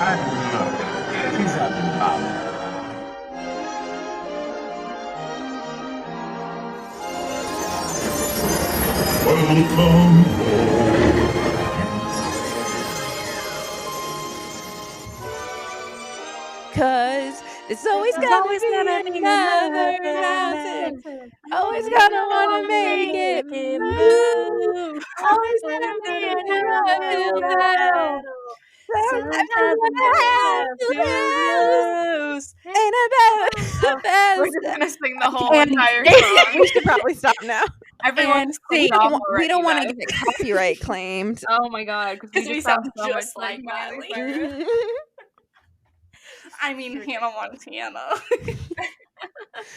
And she's a bum. Welcome home. Cause there's always gonna be another mountain. Always gonna wanna make it move. Always gonna be an uphill battle. Sometimes I have to lose. Ain't about the best. We're just gonna sing the whole And entire song. we should probably stop now. Everyone's We clicked off don't already, want to guys. get copyright claimed. Oh my god, because we sound just like Miley. Cyrus. I mean, Hannah Montana.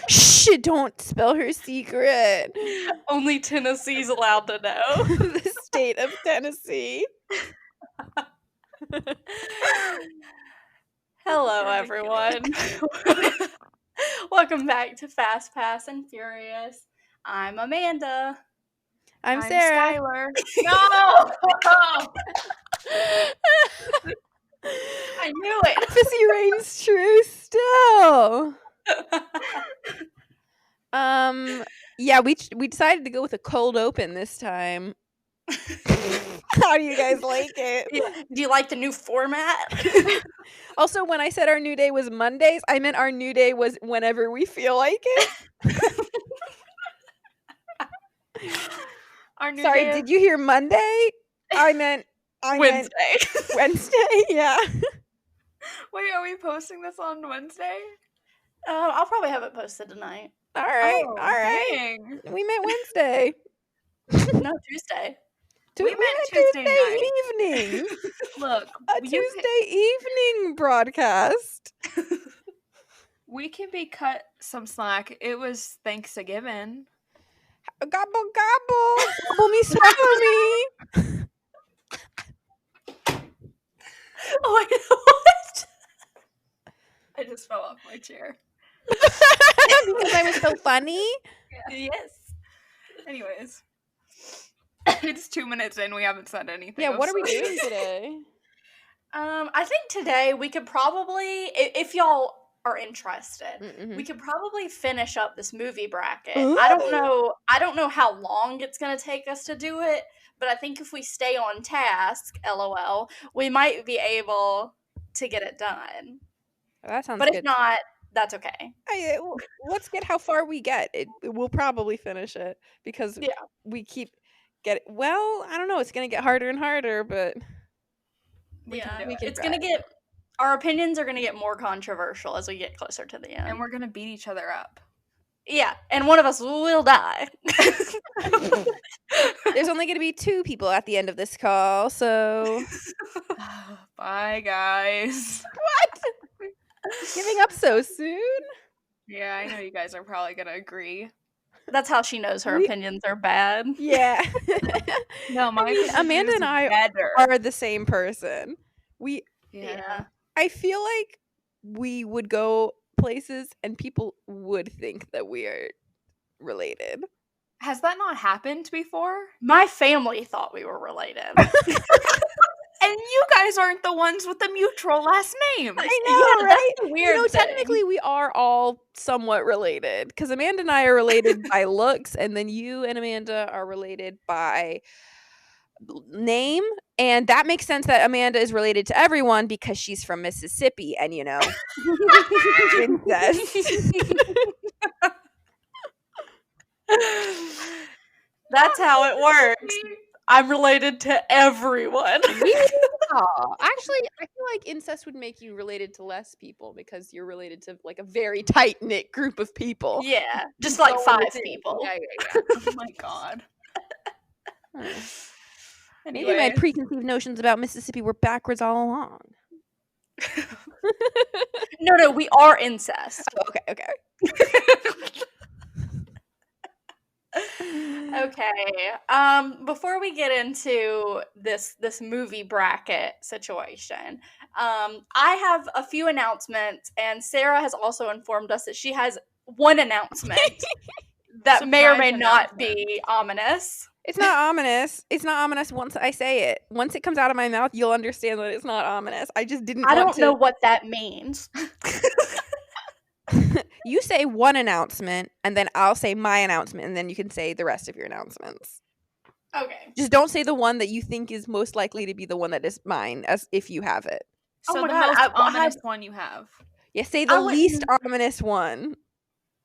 Shh, don't spell her secret. Only Tennessee's allowed to know. The state of Tennessee. Hello, everyone. Welcome back to Fast, Pass, and Furious. I'm Amanda. I'm Sarah. Skylar. No! I knew it. Prophecy reigns true still. Yeah, we decided to go with a cold open this time. How do you guys like it? Yeah. Do you like the new format? Also, when I said our new day was Mondays, I meant our new day was whenever we feel like it. Our new Sorry, day did you hear Monday? I meant Wednesday. Wednesday, yeah. Wait, are we posting this on Wednesday? I'll probably have it posted tonight. All right, Oh, all right. dang. We meant Wednesday. No, Tuesday. We meant Tuesday night. evening. Look, A Tuesday evening broadcast. we can be cut some slack. It was Thanksgiving. Gobble gobble. Gobble me, swallow me. Oh, wait, what? I just fell off my chair. Because I was so funny. Yes. Anyways. It's 2 minutes in. We haven't said anything. Yeah, I'm what are we sorry. doing today? I think today we could probably, if y'all are interested, Mm-hmm. we could probably finish up this movie bracket. Ooh. I don't know how long it's gonna take us to do it, but I think if we stay on task, LOL, we might be able to get it done. That sounds But good. if not, that's okay. Let's get how far we get. We'll probably finish it because Yeah. we keep well, I don't know. It's going to get harder and harder, but We can do it. It's gonna get, our opinions are gonna get more controversial as we get closer to the end. And we're gonna beat each other up. Yeah, and one of us will die. there's only going to be 2 people at the end of this call, so Bye, guys. what? Giving up so soon? Yeah, I know you guys are probably gonna agree. That's how she knows her opinions are bad. Yeah. No, my Amanda and I better. are the same person. Yeah. I feel like we would go places and people would think that we are related. Has that not happened before? My family thought we were related. And you guys aren't the ones with the mutual last name. I Yeah, know, right? that's the weird thing. Technically we are all somewhat related because Amanda and I are related by looks, and then you and Amanda are related by name, and that makes sense that Amanda is related to everyone because she's from Mississippi, and incest. That's how it works. I'm related to everyone. Actually, I feel like incest would make you related to less people because you're related to like a very tight knit group of people. Yeah, just like 5 people. Yeah. Oh my god. Maybe my preconceived notions about Mississippi were backwards all along. No, we are incest. Okay. Okay. Before we get into this movie bracket situation, I have a few announcements, and Sarah has also informed us that she has one announcement that may or may not be ominous. It's not ominous. It's not ominous once I say it. Once it comes out of my mouth, you'll understand that it's not ominous. I just didn't I want don't know what that means. You say one announcement, and then I'll say my announcement, and then you can say the rest of your announcements. Okay. Just don't say the one that you think is most likely to be the one that is mine, as if you have it. So my the God, most ominous one you have. Yeah, say the least ominous one.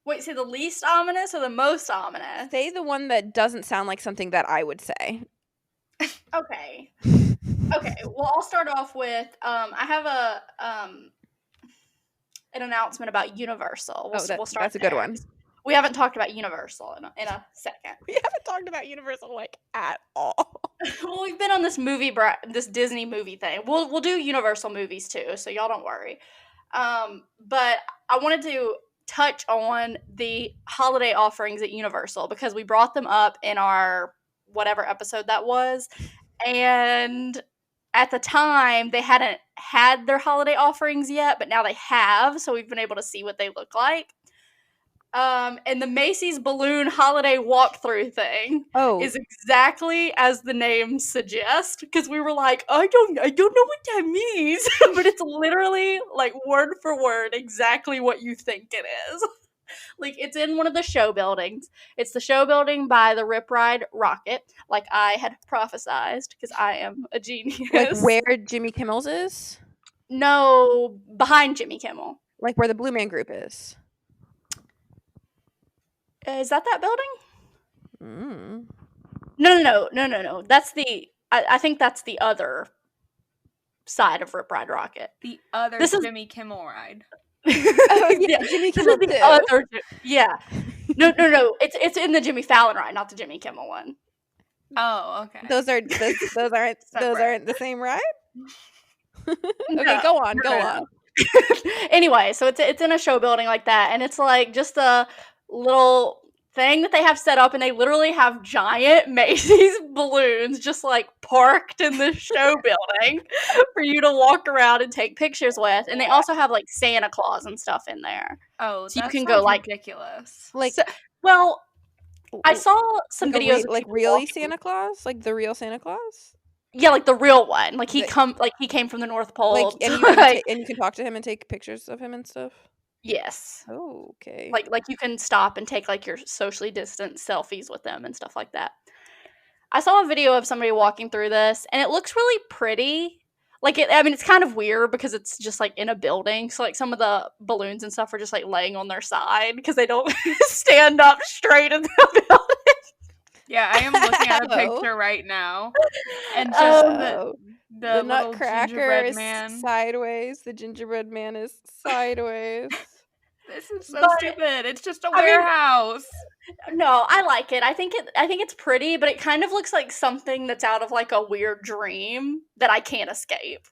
Wait, say the least ominous or the most ominous? Say the one that doesn't sound like something that I would say. Okay. Okay. Well, I'll start off with I have an announcement about Universal. We'll start. That's a good one. We haven't talked about Universal in a second. We haven't talked about Universal like at all. Well, we've been on this this Disney movie thing. We'll do Universal movies too, so y'all don't worry. But I wanted to touch on the holiday offerings at Universal because we brought them up in our whatever episode that was, and at the time they hadn't had their holiday offerings yet, but now they have, so we've been able to see what they look like. And the Macy's balloon holiday walkthrough thing is exactly as the name suggests, because we were like, I don't know what that means, but it's literally like word for word exactly what you think it is. Like, it's in one of the show buildings. It's the show building by the Rip Ride Rocket, like I had prophesized, because I am a genius. Like where Jimmy Kimmel's is? No, behind Jimmy Kimmel. Like where the Blue Man Group is. Is that building? No. That's I think that's the other side of Rip Ride Rocket. The other Jimmy Kimmel ride. Yeah, Jimmy Kimmel too. Yeah. No. It's in the Jimmy Fallon ride, not the Jimmy Kimmel one. Oh, okay. Those aren't the same ride? Okay, go on. Anyway, so it's in a show building like that, and it's like just a little thing that they have set up, and they literally have giant Macy's balloons just like parked in the show building for you to walk around and take pictures with. And they also have like Santa Claus and stuff in there. Oh, so you can go like ridiculous. Like, well, I saw some videos like really Santa Claus, like the real Santa Claus. Yeah, like the real one. Like he came from the North Pole. Like, and you can talk to him and take pictures of him and stuff. Yes. Oh, okay. Like you can stop and take like your socially distanced selfies with them and stuff like that. I saw a video of somebody walking through this, and it looks really pretty. Like it's kind of weird because it's just like in a building. So like some of the balloons and stuff are just like laying on their side because they don't stand up straight in the building. Yeah, I am looking at a picture right now, and just the Nutcracker is man sideways. The gingerbread man is sideways. This is so stupid. It's just a warehouse. No, I like it. I think it's pretty, but it kind of looks like something that's out of like a weird dream that I can't escape.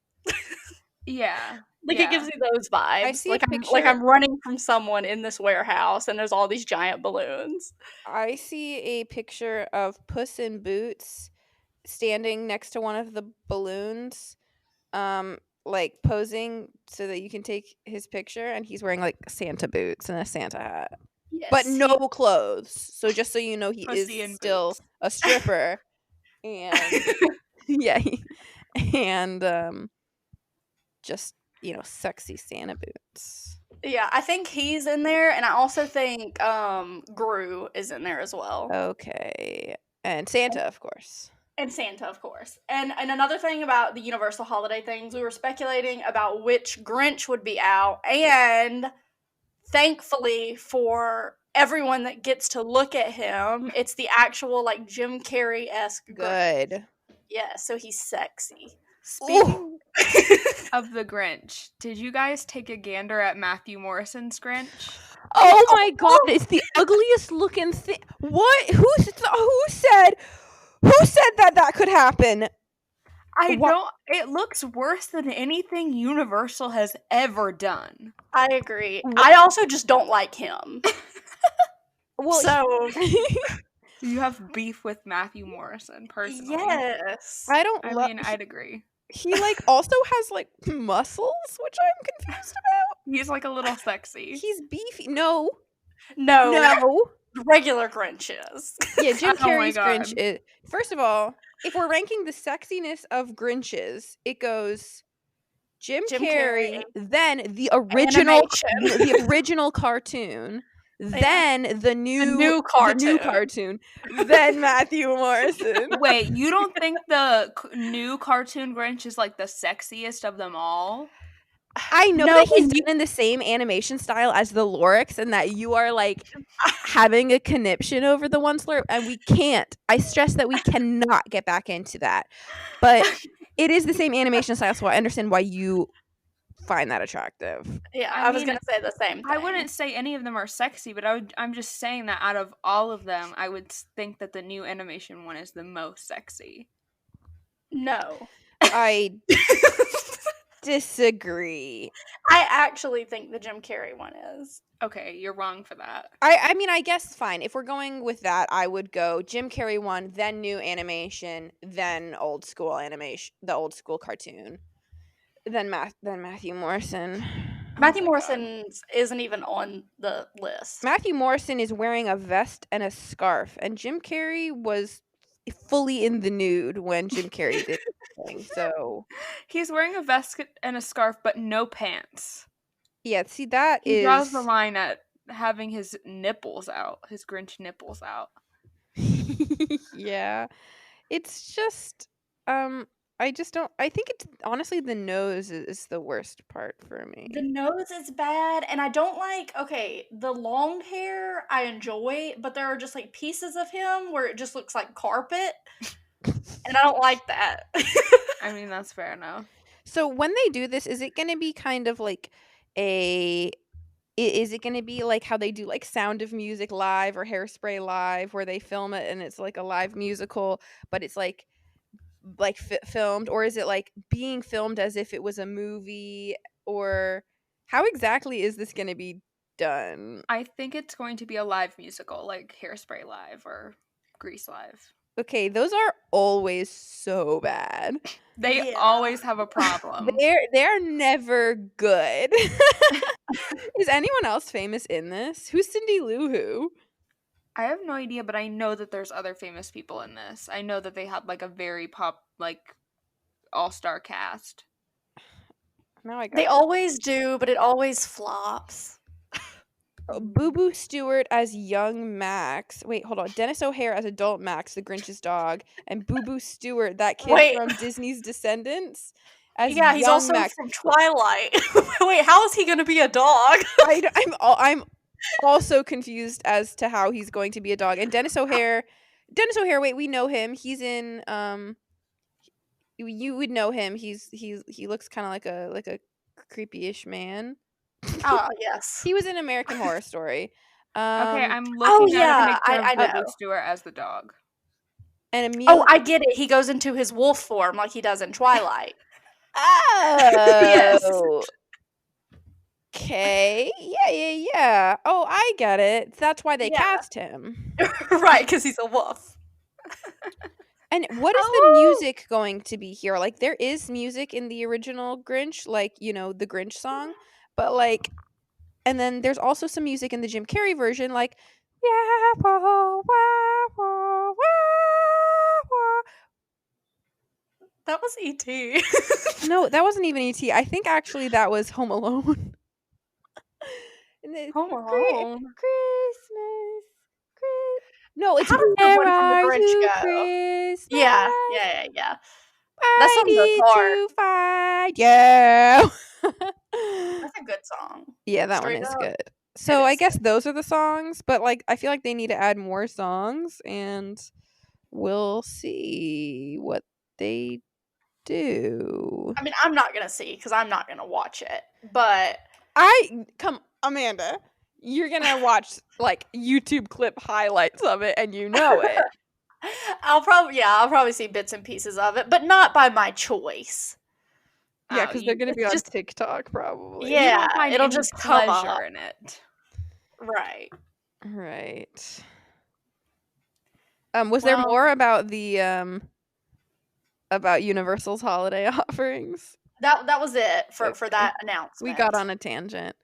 Yeah. It gives me those vibes. I see I'm running from someone in this warehouse and there's all these giant balloons. I see a picture of Puss in Boots standing next to one of the balloons, like posing so that you can take his picture, and he's wearing like Santa boots and a Santa hat. Yes. But no clothes. So just so you know, he Pussy is in still boots. a stripper. And just, sexy Santa boots. Yeah, I think he's in there, and I also think Gru is in there as well. Okay. And Santa, of course. And Santa, of course. And another thing about the Universal holiday things, we were speculating about which Grinch would be out, and thankfully for everyone that gets to look at him, it's the actual like Jim Carrey-esque Grinch. Good. Yeah, so he's sexy. Speaking of the Grinch, did you guys take a gander at Matthew Morrison's Grinch? Oh my god, it's the ugliest looking thing. What? Who said that could happen? It looks worse than anything Universal has ever done. I agree. I also just don't like him. You have beef with Matthew Morrison, personally. Yes. I'd agree. He also has muscles, which I'm confused about. He's a little sexy. He's beefy. No. regular Grinches. Yeah, Jim Oh my Carrey's Grinch God. is, first of all, if we're ranking the sexiness of Grinches, it goes Jim Jim Carrey, Carrey. then the original Animation. cartoon, Yeah. then the new new cartoon, then Matthew Morrison. Wait, you don't think the new cartoon Grinch is like the sexiest of them all? I know No, that he's and you- done in the same animation style as the Lorax, and that you are like having a conniption over the one slurp, and we can't. I stress that we cannot get back into that, but it is the same animation style, so I understand why you find that attractive. Yeah, I I was mean, gonna say the same thing. I wouldn't say any of them are sexy, but I'm just saying that out of all of them, I would think that the new animation one is the most sexy. No. I disagree. I actually think the Jim Carrey one is. Okay, you're wrong for that. I mean, I guess fine. If we're going with that, I would go Jim Carrey one, then new animation, then old school animation, the old school cartoon, then Matthew Morrison. Matthew my Morrison isn't even on the list. Matthew Morrison is wearing a vest and a scarf, and Jim Carrey was fully in the nude when Jim Carrey did the thing. So He's wearing a vest and a scarf, but no pants. yeah, see that He is draws the line at having his nipples out, his Grinch nipples out. yeah. It's just I just don't. I think it's honestly the nose is the worst part for me. The nose is bad, and I don't like. Okay, the long hair I enjoy, but there are just like pieces of him where it just looks like carpet, and I don't like that. I mean, that's fair enough. So when they do this, is it going to be kind of like is it going to be like how they do like Sound of Music live or Hairspray live, where they film it and it's like a live musical, but it's like filmed, or is it like being filmed as if it was a movie, or how exactly is this going to be done? I think it's going to be a live musical, like Hairspray Live or Grease Live. Okay, those are always so bad. They Yeah. always have a problem. They're never good. Is anyone else famous in this? Who's Cindy Lou Who? I have no idea, but I know that there's other famous people in this. I know that they had like a very all-star cast. Now I got They always do, but it always flops. Boo Boo Stewart as young Max. Wait, hold on. Dennis O'Hare as adult Max, the Grinch's dog, and Boo Boo Stewart, that kid Wait. from Disney's Descendants, as Yeah, he's young also Max. from Twilight. Wait, how is he gonna be a dog? I'm also confused as to how he's going to be a dog. And Dennis O'Hare. Wait, we know him. He's in You would know him. He looks kind of like a creepy-ish man. Oh yes. He was in American Horror Story. Okay, I'm oh, looking at yeah, a picture I of Boo know. Boo Stewart as the dog. And Amelia. Oh, I get it. He goes into his wolf form like he does in Twilight. Yes. Okay. Yeah. Oh, I get it. That's why they Yeah. cast him. Right, because he's a wolf. And what is the music going to be here? Like, there is music in the original Grinch, like, the Grinch song, but like, and then there's also some music in the Jim Carrey version, like, yeah, wah, wah, wah, wah. That was E.T. No, that wasn't even E.T. I think actually that was Home Alone. And then Home Alone. Christmas. No, it's How does the Where one from the Are Grinch You, go? Christmas? Yeah. That song goes Ready hard. to fight. Yeah. That's a good song. Yeah, that Straight one is up. good. So I is guess those are the songs, but like I feel like they need to add more songs, and we'll see what they do. I mean, I'm not gonna see because I'm not gonna watch it. But Amanda, you're gonna watch like YouTube clip highlights of it, and you know it. I'll probably see bits and pieces of it, but not by my choice. Yeah, because they're gonna be on just- TikTok probably. You Yeah, won't find it'll any just come pleasure up. in it. Right. Right. Was there Well- more about the about Universal's holiday offerings? That was it for that announcement. We got on a tangent.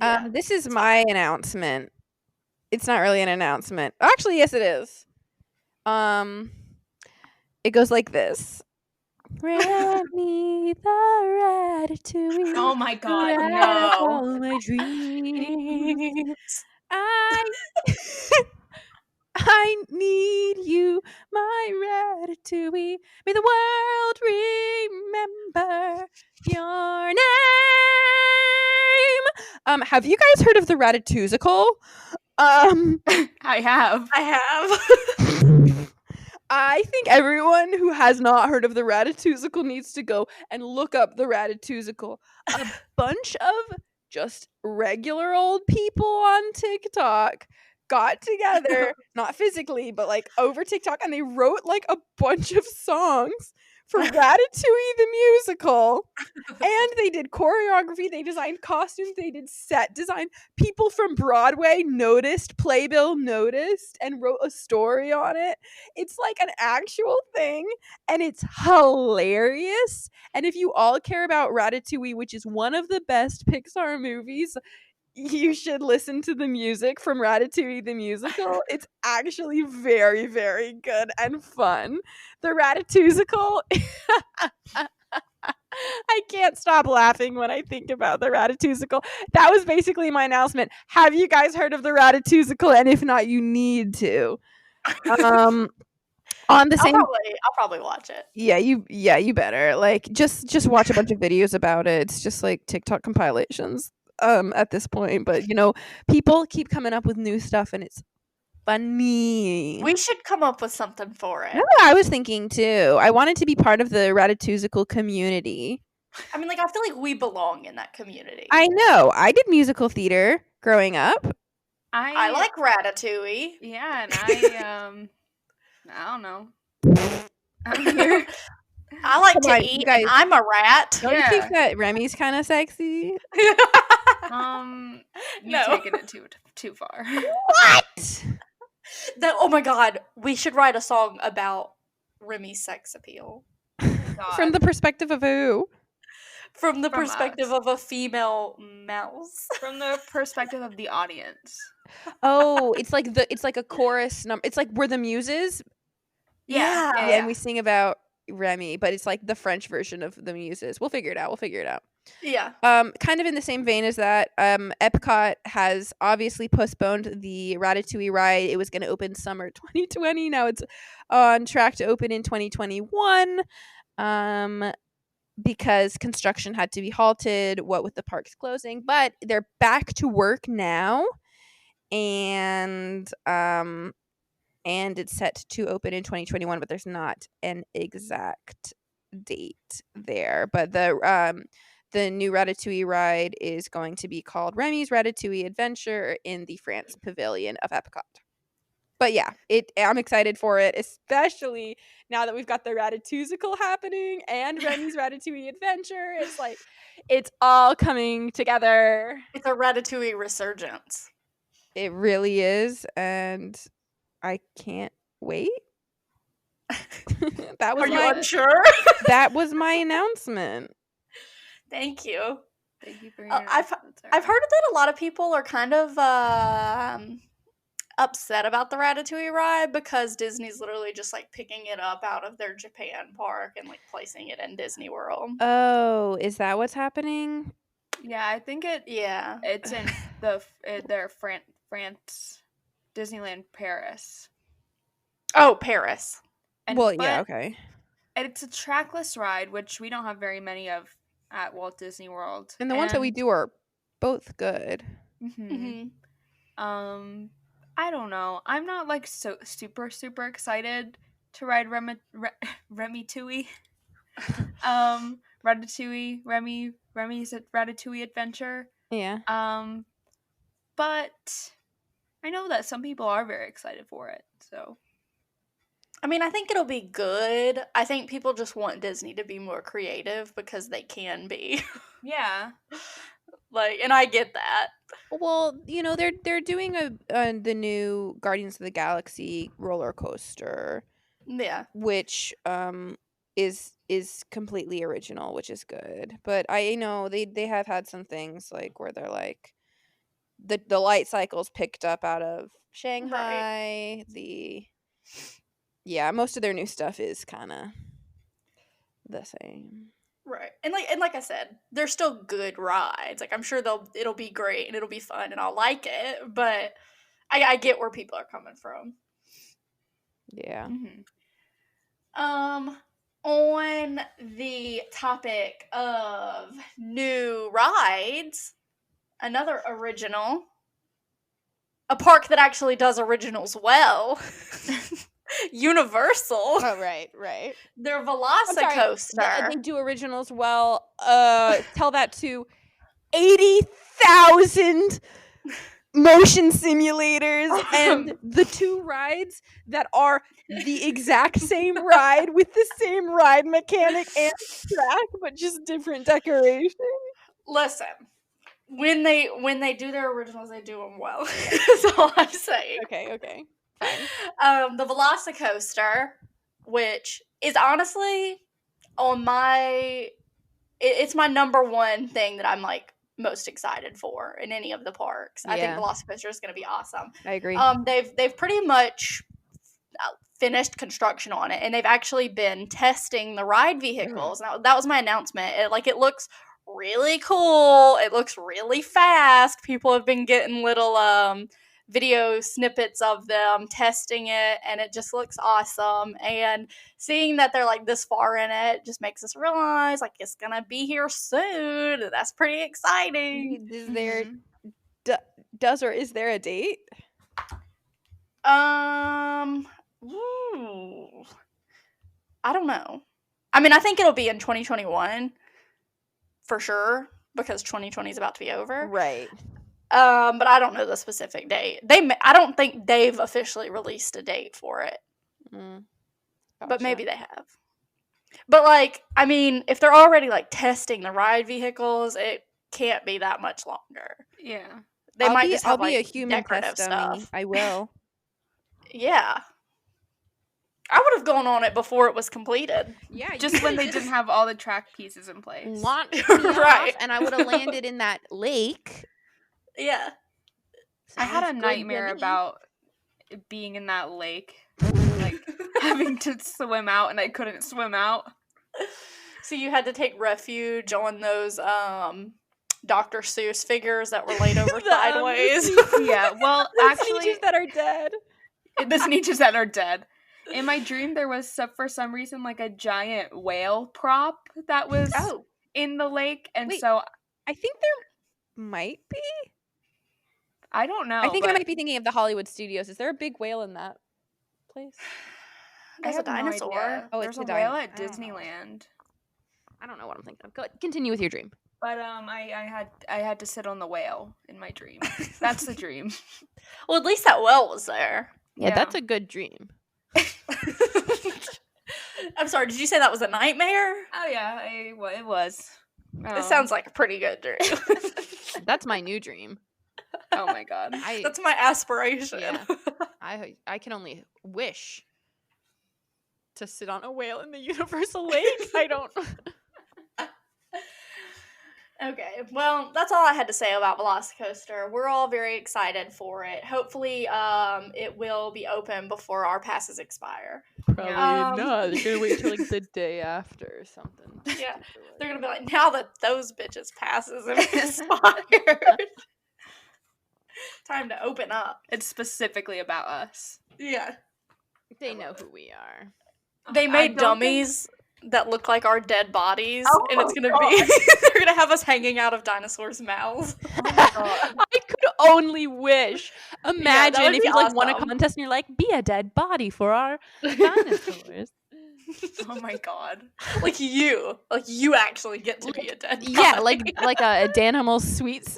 Yeah. This is my announcement. It's not really an announcement. Actually, yes, it is. It goes like this. Remy the Ratatouille. Oh my god, Ride no. all my dreams. I need you, my Ratatouille. May the world remember your name. Have you guys heard of the Ratatouille? I have. I have. I think everyone who has not heard of the Ratatouille needs to go and look up the Ratatouille. A bunch of just regular old people on TikTok got together, not physically, but like over TikTok, and they wrote like a bunch of songs for Ratatouille the musical. And they did choreography, they designed costumes, they did set design. People from Broadway noticed, Playbill noticed, and wrote a story on it. It's like an actual thing, and it's hilarious. And if you all care about Ratatouille, which is one of the best Pixar movies, you should listen to the music from Ratatouille the musical. It's actually very, very good and fun. The Ratatouille. I can't stop laughing when I think about the Ratatouille. That was basically my announcement. Have you guys heard of the Ratatouille? And if not, you need to. On the same, I'll probably watch it. Yeah, you better. Like just watch a bunch of videos about it. It's just like TikTok compilations at this point, but people keep coming up with new stuff and it's funny. We should come up with something for it. No, I was thinking too. I wanted to be part of the Ratatouille community. I mean, like, I feel like we belong in that community. I know. I did musical theater growing up. I like Ratatouille. Yeah, and I don't know. I'm here. I like Come to on, eat. you guys- And I'm a rat. Don't you think that Remy's kind of sexy? You've No. taken it too far. What? Oh my god, we should write a song about Remy's sex appeal. From the perspective of who? From the From perspective us. of a female mouse. From the perspective of the audience. Oh, it's like a chorus number. It's like We're the Muses. Yeah. Yeah, and we sing about Remy, but it's like the French version of the Muses. We'll figure it out. Yeah. Kind of in the same vein as that, Epcot has obviously postponed the Ratatouille ride. It was going to open summer 2020. Now it's on track to open in 2021. Because construction had to be halted, what with the parks closing, but they're back to work now, and it's set to open in 2021, but there's not an exact date there. But the new Ratatouille ride is going to be called Remy's Ratatouille Adventure in the France Pavilion of Epcot. But yeah, I'm excited for it, especially now that we've got the Ratatouille happening and Remy's Ratatouille Adventure. It's like it's all coming together. It's a Ratatouille resurgence. It really is, and I can't wait. That was Are you unsure? That was my announcement. Thank you. Thank you for your I've heard that a lot of people are kind of upset about the Ratatouille ride because Disney's literally just like picking it up out of their Japan park and like placing it in Disney World. Oh, is that what's happening? Yeah, I think it's in their France Disneyland Paris. Oh, Paris. Okay. And it's a trackless ride, which we don't have very many of at Walt Disney World. And the ones that we do are both good. Mm-hmm. I don't know. I'm not like so super excited to ride Remy Tooie. Ratatouille, Remy's Ratatouille Adventure. Yeah. But I know that some people are very excited for it. So I mean, I think it'll be good. I think people just want Disney to be more creative because they can be. yeah. Like, and I get that. Well, they're doing the new Guardians of the Galaxy roller coaster. Yeah. Which is completely original, which is good. But I know they have had some things like where they're like the light cycles picked up out of Shanghai. Most of their new stuff is kind of the same. Right. And like I said, they're still good rides. Like I'm sure it'll be great and it'll be fun and I'll like it, but I get where people are coming from. Yeah. On the topic of new rides, another original, a park that actually does originals well. Universal. Oh, right. Their Velocicoaster. They do originals well. Tell that to 80,000 motion simulators and the 2 rides that are the exact same ride with the same ride mechanic and track, but just different decoration. Listen, when they do their originals, they do them well. That's all I'm saying. Okay. Fine. The Velocicoaster, which is honestly it's my number one thing that I'm like most excited for in any of the parks. I think Velocicoaster is going to be awesome. I agree. They've pretty much finished construction on it, and they've actually been testing the ride vehicles. Now, that was my announcement. It looks really cool. It looks really fast. People have been getting little video snippets of them testing it, and it just looks awesome. And seeing that they're like this far in it just makes us realize like it's gonna be here soon. That's pretty exciting. Is there is there a date? I don't know. I mean, I think it'll be in 2021 for sure because 2020 is about to be over. Right. But I don't know the specific date. I don't think they've officially released a date for it. Gotcha. But maybe they have. But like, I mean, if they're already like testing the ride vehicles, it can't be that much longer. Yeah. They might just have I'll be like a human decorative test dummy. stuff. I will. Yeah. I would have gone on it before it was completed. Yeah, Just when they didn't have all the track pieces in place. Launched me Right. off, and I would have landed in that lake. Yeah. I had a Sounds good nightmare to me. about being in that lake, like having to swim out, and I couldn't swim out. So you had to take refuge on those Dr. Seuss figures that were laid over sideways. Yeah, well, actually, Sneeches that are dead. the sneeches that are dead. In my dream, there was for some reason like a giant whale prop that was in the lake, and Wait. so I think there might be. I don't know. I think I but might be thinking of the Hollywood Studios. Is there a big whale in that place? I There's a have no dinosaur. idea. Oh, There's it's a a whale dino- at I don't know. Disneyland. I don't know what I'm thinking of. Go, continue with your dream. But I had to sit on the whale in my dream. That's the dream. Well, at least that well was there. Yeah, that's a good dream. I'm sorry, did you say that was a nightmare? Oh yeah, it was. It sounds like a pretty good dream. That's my new dream. Oh my god. That's my aspiration. Yeah. I can only wish to sit on a whale in the Universal Lake. I don't. Okay, well, that's all I had to say about Velocicoaster. We're all very excited for it. Hopefully, it will be open before our passes expire. Probably not. They're gonna wait till like the day after or something. Yeah, they're gonna be like, now that those bitches' passes have expired, time to open up. It's specifically about us. Yeah, They know who we are. they made dummies that look like our dead bodies, and it's gonna be they're gonna have us hanging out of dinosaurs' mouths. Oh my god. I could only wish. Imagine would if be you like won a awesome. contest and you're like, be a dead body for our dinosaurs. Oh my god. Like you actually get to be a dead body. Yeah, like a Danimals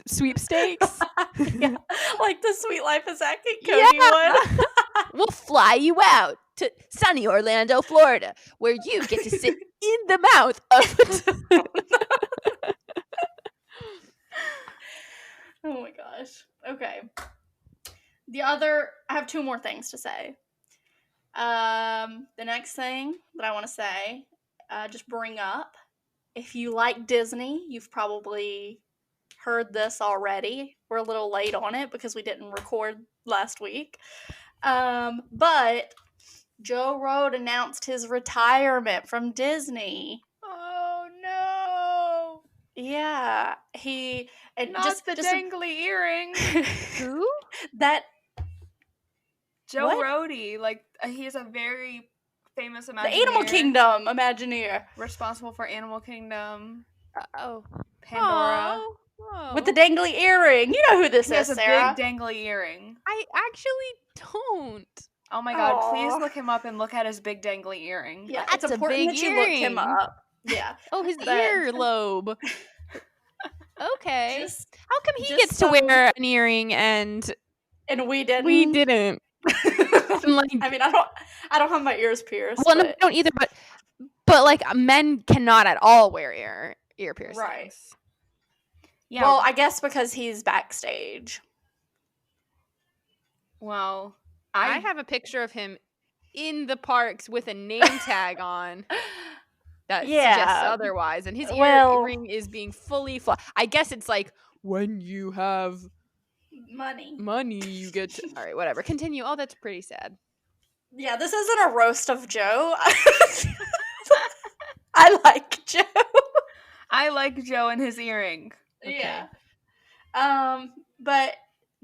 sweepstakes. Yeah, like the Sweet Life of Zach and Cody one. We'll fly you out to sunny Orlando, Florida, where you get to sit in the mouth of. Oh my gosh. Okay. I have two more things to say. The next thing that I want to say, just bring up, if you like Disney, you've probably heard this already. We're a little late on it because we didn't record last week. But Joe Rohde announced his retirement from Disney. Oh no! Yeah, he and Not just the just dangly earring. Who? that Joe What? Rohde, like he's a very famous the Imagineer. Animal Kingdom Imagineer Responsible for Animal Kingdom, Oh. Pandora. with the dangly earring. You know who this He is, has a Sarah. big dangly earring. I actually don't. Oh my god, Aw. please look him up and look at his big dangly earring. Yeah, That's it's a important big that you look him earring. up. Yeah. Oh, his But- earlobe. Okay. Just- How come he just gets to so- wear an earring and and we didn't. we didn't? Like, I mean, I don't have my ears pierced. well, no, but- I don't either. But like men cannot at all wear ear piercings. Right. Yeah. Well, I guess because he's backstage. well, I have a picture of him in the parks with a name tag on that Yeah. suggests otherwise, and his Well- earring is being fully I guess it's like when you have Money. money, you get to. All right, whatever. Continue. Oh, that's pretty sad. Yeah, this isn't a roast of Joe. I like Joe. I like Joe and his earring. Yeah. But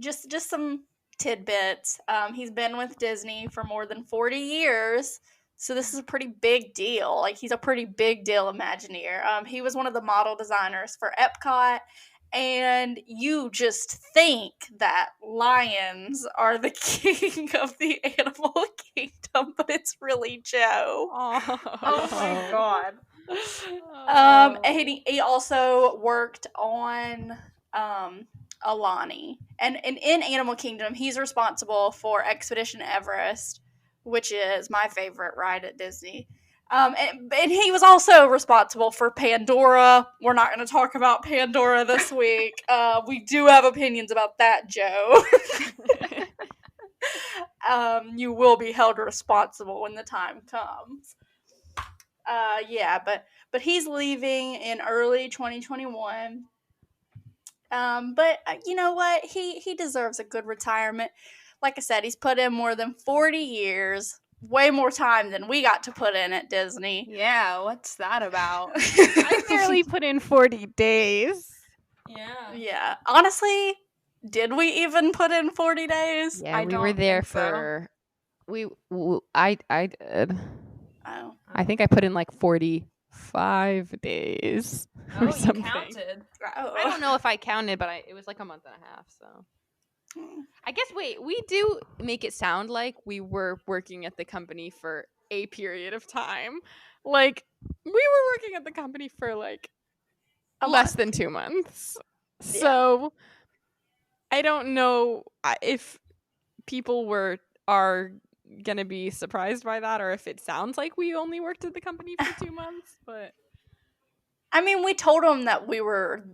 just some tidbits. He's been with Disney for more than 40 years. So this is a pretty big deal. Like, he's a pretty big deal Imagineer. He was one of the model designers for Epcot. And you just think that lions are the king of the animal kingdom, but it's really Joe. Oh my god. And he also worked on Alani. And in Animal Kingdom, he's responsible for Expedition Everest, which is my favorite ride at Disney. And he was also responsible for Pandora. We're not going to talk about Pandora this week. We do have opinions about that, Joe. You will be held responsible when the time comes. Yeah, but he's leaving in early 2021. But you know what? He deserves a good retirement. Like I said, he's put in more than 40 years. Way more time than we got to put in at Disney. Yeah, what's that about? I barely put in 40 days. Yeah. Yeah. Honestly, did we even put in 40 days? Yeah, I we were don't there think so. for. I did. Oh. I think I put in like 45 days Oh, or you something. counted. Oh. I don't know if I counted, but it was like a month and a half. So I guess we do make it sound like we were working at the company for a period of time. Like we were working at the company for like A less month. than 2 months. Yeah. So I don't know if people are gonna be surprised by that, or if it sounds like we only worked at the company for 2 months. But I mean, we told them that we were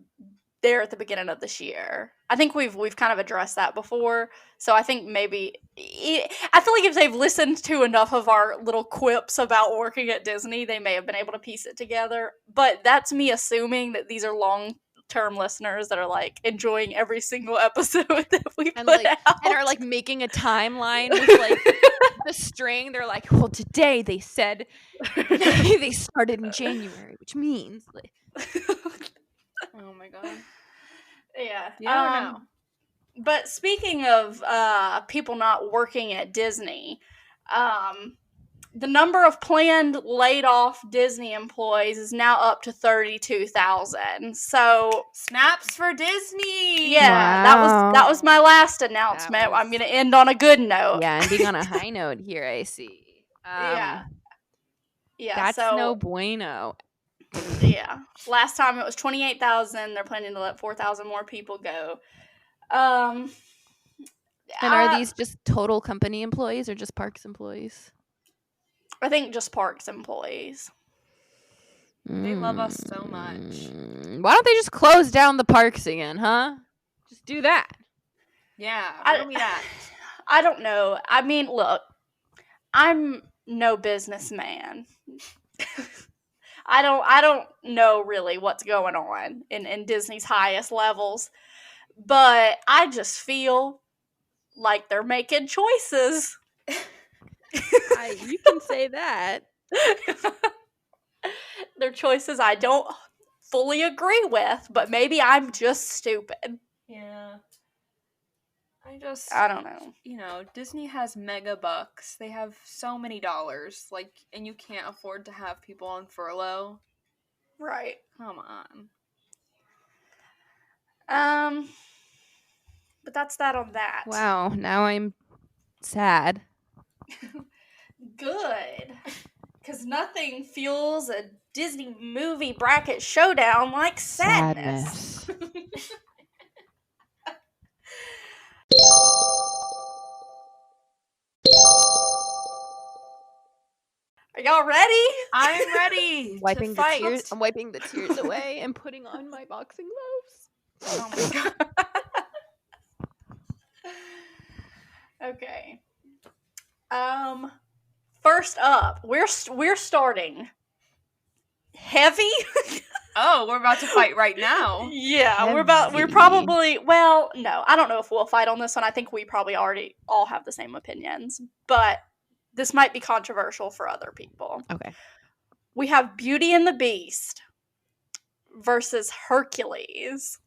there at the beginning of this year. I think we've kind of addressed that before. So I think maybe I feel like if they've listened to enough of our little quips about working at Disney, they may have been able to piece it together. But that's me assuming that these are long-term listeners that are like enjoying every single episode that we and put like out. and are like making a timeline with like the string. They're like, well, today they said they started in January, which means like, Oh my god. Yeah. You never know. But speaking of people not working at Disney, the number of planned laid off Disney employees is now up to 32,000. So Snaps for Disney. yeah, Wow. that was my last announcement. was- I'm gonna end on a good note. yeah, ending on a high note here. I see. Yeah. Yeah. That's so no bueno. yeah. Last time it was 28,000. They're planning to let 4,000 more people go. And are these just total company employees or just parks employees? I think just parks employees. They love us so much. Why don't they just close down the parks again, huh? Just do that. Yeah, I- where are we at? I don't know. I mean, look, I'm no businessman. I don't know really what's going on in Disney's highest levels, but I just feel like they're making choices. You can say that. They're choices I don't fully agree with, but maybe I'm just stupid. Yeah. I don't know. You know, Disney has mega bucks. They have so many dollars, like, and you can't afford to have people on furlough. Right. Come on. But that's that on that. Wow, now I'm sad. Good. Because nothing fuels a Disney movie bracket showdown like sadness. Are y'all ready? I'm ready. Wiping the fight. tears. I'm wiping the tears away and putting on my boxing gloves. Oh my god. Okay. First up, we're starting heavy. Oh, we're about to fight right now. Yeah, we're Heavy. probably, well, no, I don't know if we'll fight on this one. I think we probably already all have the same opinions, but this might be controversial for other people. Okay. We have Beauty and the Beast versus Hercules.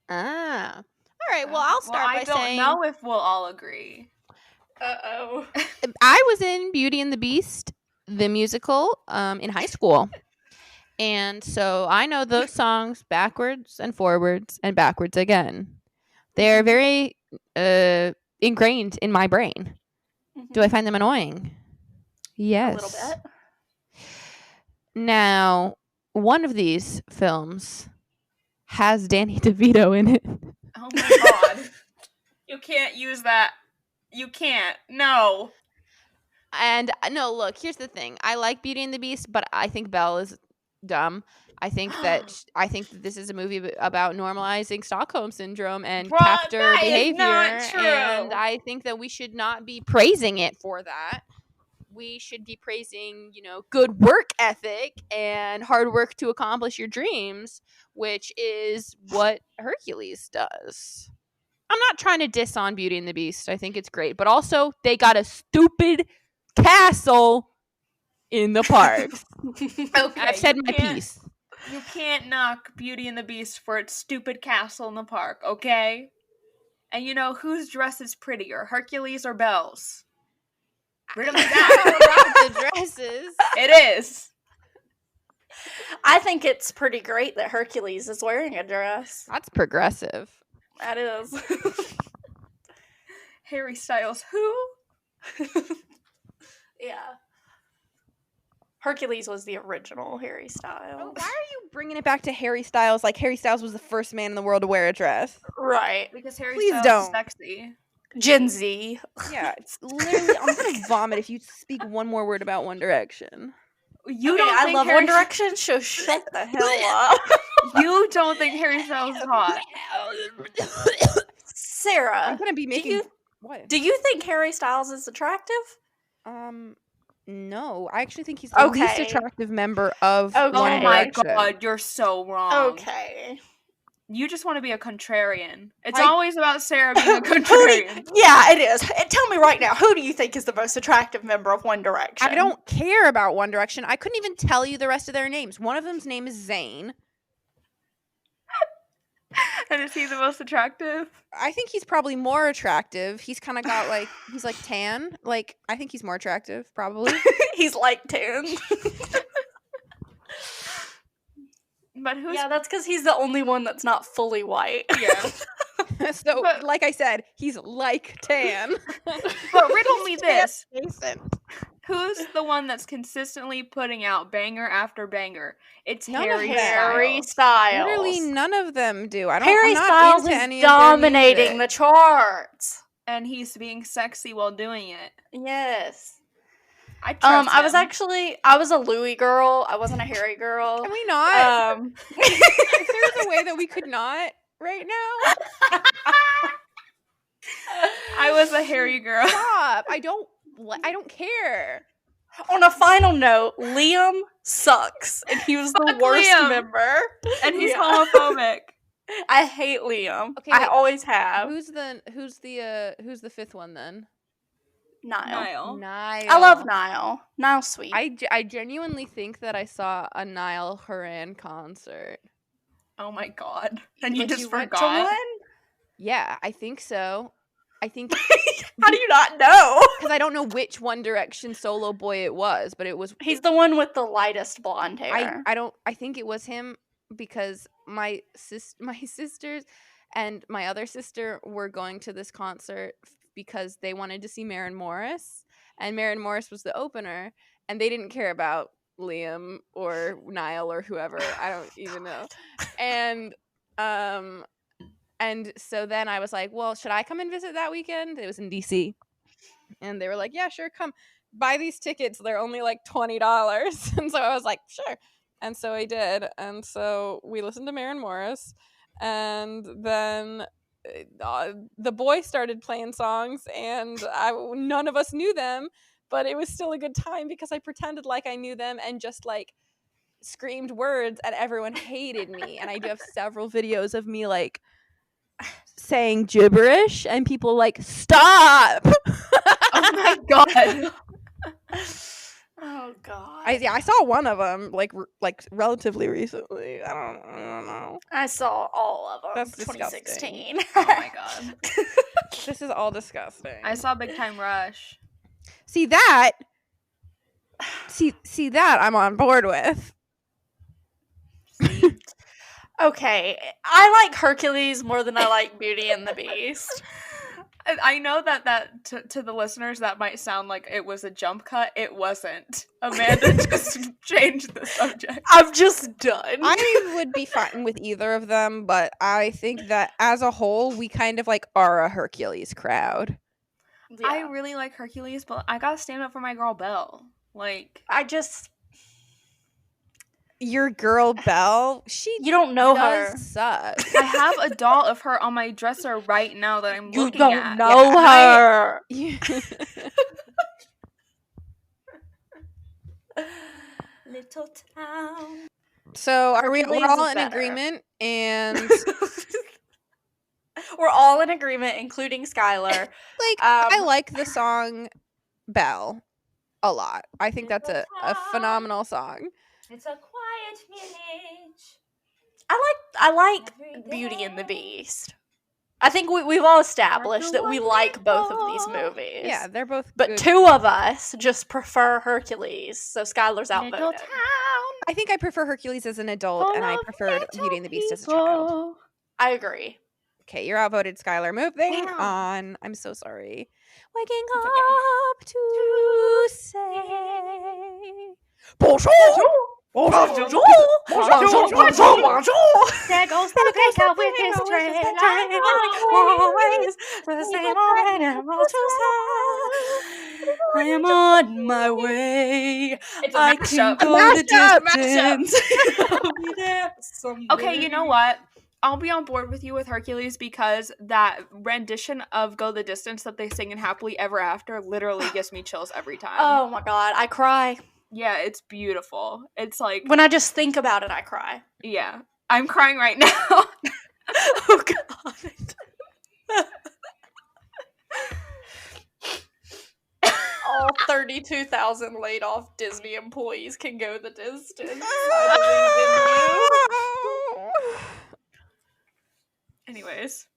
Ah. All right. Well, I'll start by I don't saying know if we'll all agree. Uh-oh. I was in Beauty and the Beast, the musical, in high school. And so I know those songs backwards and forwards and backwards again. They're very ingrained in my brain. Do I find them annoying? Yes. A little bit. Now, one of these films has Danny DeVito in it. Oh my god. You can't use that. You can't. No. And no, look, here's the thing. I like Beauty and the Beast, but I think Belle is dumb. I think that this is a movie about normalizing Stockholm syndrome and Bruh, captor that is behavior. not true. And I think that we should not be praising it for that. We should be praising, good work ethic and hard work to accomplish your dreams, which is what Hercules does. I'm not trying to diss on Beauty and the Beast. I think it's great. But also, they got a stupid castle in the parks. Okay, I've said my piece. You can't knock Beauty and the Beast for its stupid castle in the park, okay? And whose dress is prettier, Hercules or Belle's? Riddle me that. About the dresses. It is. I think it's pretty great that Hercules is wearing a dress. That's progressive. That is. Harry Styles, who? Yeah. Hercules was the original Harry Styles. Why are you bringing it back to Harry Styles like Harry Styles was the first man in the world to wear a dress? Right. Because Harry Please Styles don't. is sexy. Gen Z. Yeah, it's literally, I'm going to vomit if you speak one more word about One Direction. You Okay, don't I think love Harry One Direction, so shut the hell up. You don't think Harry Styles is hot. Sarah, I'm going to be making... What? do you think Harry Styles is attractive? No. I actually think he's the least attractive member of One Oh my Direction. god, you're so wrong. Okay. You just want to be a contrarian. It's I- always about Sarah being a contrarian. Yeah, it is. Tell me right now, who do you think is the most attractive member of One Direction? I don't care about One Direction. I couldn't even tell you the rest of their names. One of them's name is Zayn. And is he the most attractive? I think he's probably more attractive. He's kind of got he's like tan. I think he's more attractive, probably. He's like 10. But who's... Yeah, that's because he's the only one that's not fully white. Yeah. So, But- like I said, he's like tan. But riddle me this. Jason. Who's the one that's consistently putting out banger after banger? It's None of Harry them. Harry Styles. Styles. Literally none of them do. Harry I'm not Styles into is any of their dominating the music. charts. And he's being sexy while doing it. Yes. I trust I was a Louis girl. I wasn't a Harry girl. Can we not? If there's a way that we could not right now, I was a Harry girl. stop. I don't care. On a final note, Liam sucks, and he was the Fuck worst Liam. member. And he's Yeah. homophobic. I hate Liam. Okay, I wait. always have. Who's the fifth one then? Niall. Niall. I love Niall. Niall's sweet. I genuinely think that I saw a Niall Horan concert. Oh my god. And you But just went to forgot. one? Yeah, I think so. I think How do you not know? because I don't know which One Direction solo boy it was, but it was. He's the one with the lightest blonde hair. I think it was him because my sisters and my other sister were going to this concert because they wanted to see Maren Morris, and Maren Morris was the opener, and they didn't care about Liam or Niall or whoever. I don't even know. And so then I was like, well, should I come and visit that weekend? It was in DC. And they were like, yeah, sure, come. Buy these tickets. They're only like $20. And so I was like, sure. And so I did. And so we listened to Maren Morris. And then the boy started playing songs. And none of us knew them. But it was still a good time because I pretended like I knew them and just like screamed words. And everyone hated me. And I do have several videos of me like saying gibberish and people like, stop. Oh my god. Oh god. I saw one of them like relatively recently. I don't know. I saw all of them. That's 2016. Oh my god. This is all disgusting. I saw Big Time Rush. see that I'm on board with. Okay, I like Hercules more than I like Beauty and the Beast. I know that to the listeners that might sound like it was a jump cut. It wasn't. Amanda just changed the subject. I'm just done. I would be fine with either of them, but I think that as a whole, we kind of like are a Hercules crowd. Yeah. I really like Hercules, but I gotta stand up for my girl Belle. Like, Your girl Belle, she you don't know does her. suck. I have a doll of her on my dresser right now that I'm You looking don't at. know her. Little town. So are we're Hercules all is in better. agreement, and We're all in agreement, including Skylar. like I like the song Belle a lot. I think that's a phenomenal song. It's a quiet village. I like Beauty and the Beast. I think we've all established that we like both of these movies. Yeah, they're both But good. two of us just prefer Hercules, so Skylar's outvoted. I think I prefer Hercules as an adult, and I preferred Beauty and the Beast as a child. I agree. Okay, you're outvoted, Skylar. Moving Damn. on. I'm so sorry. Waking It's up to say bonjour. There goes the baker with his tray. Always the same old animal to sell. I am on my way. It's a I mashup. can go the Mashup. distance. I'll be there someday. Okay, you know what? I'll be on board with you with Hercules because that rendition of Go the Distance that they sing in Happily Ever After literally gives me chills every time. Oh my god, I cry. Yeah, it's beautiful. It's like, When I just think about it, I cry. yeah. I'm crying right now. Oh god. All 32,000 laid off Disney employees can go the distance. I believe in you. Anyways.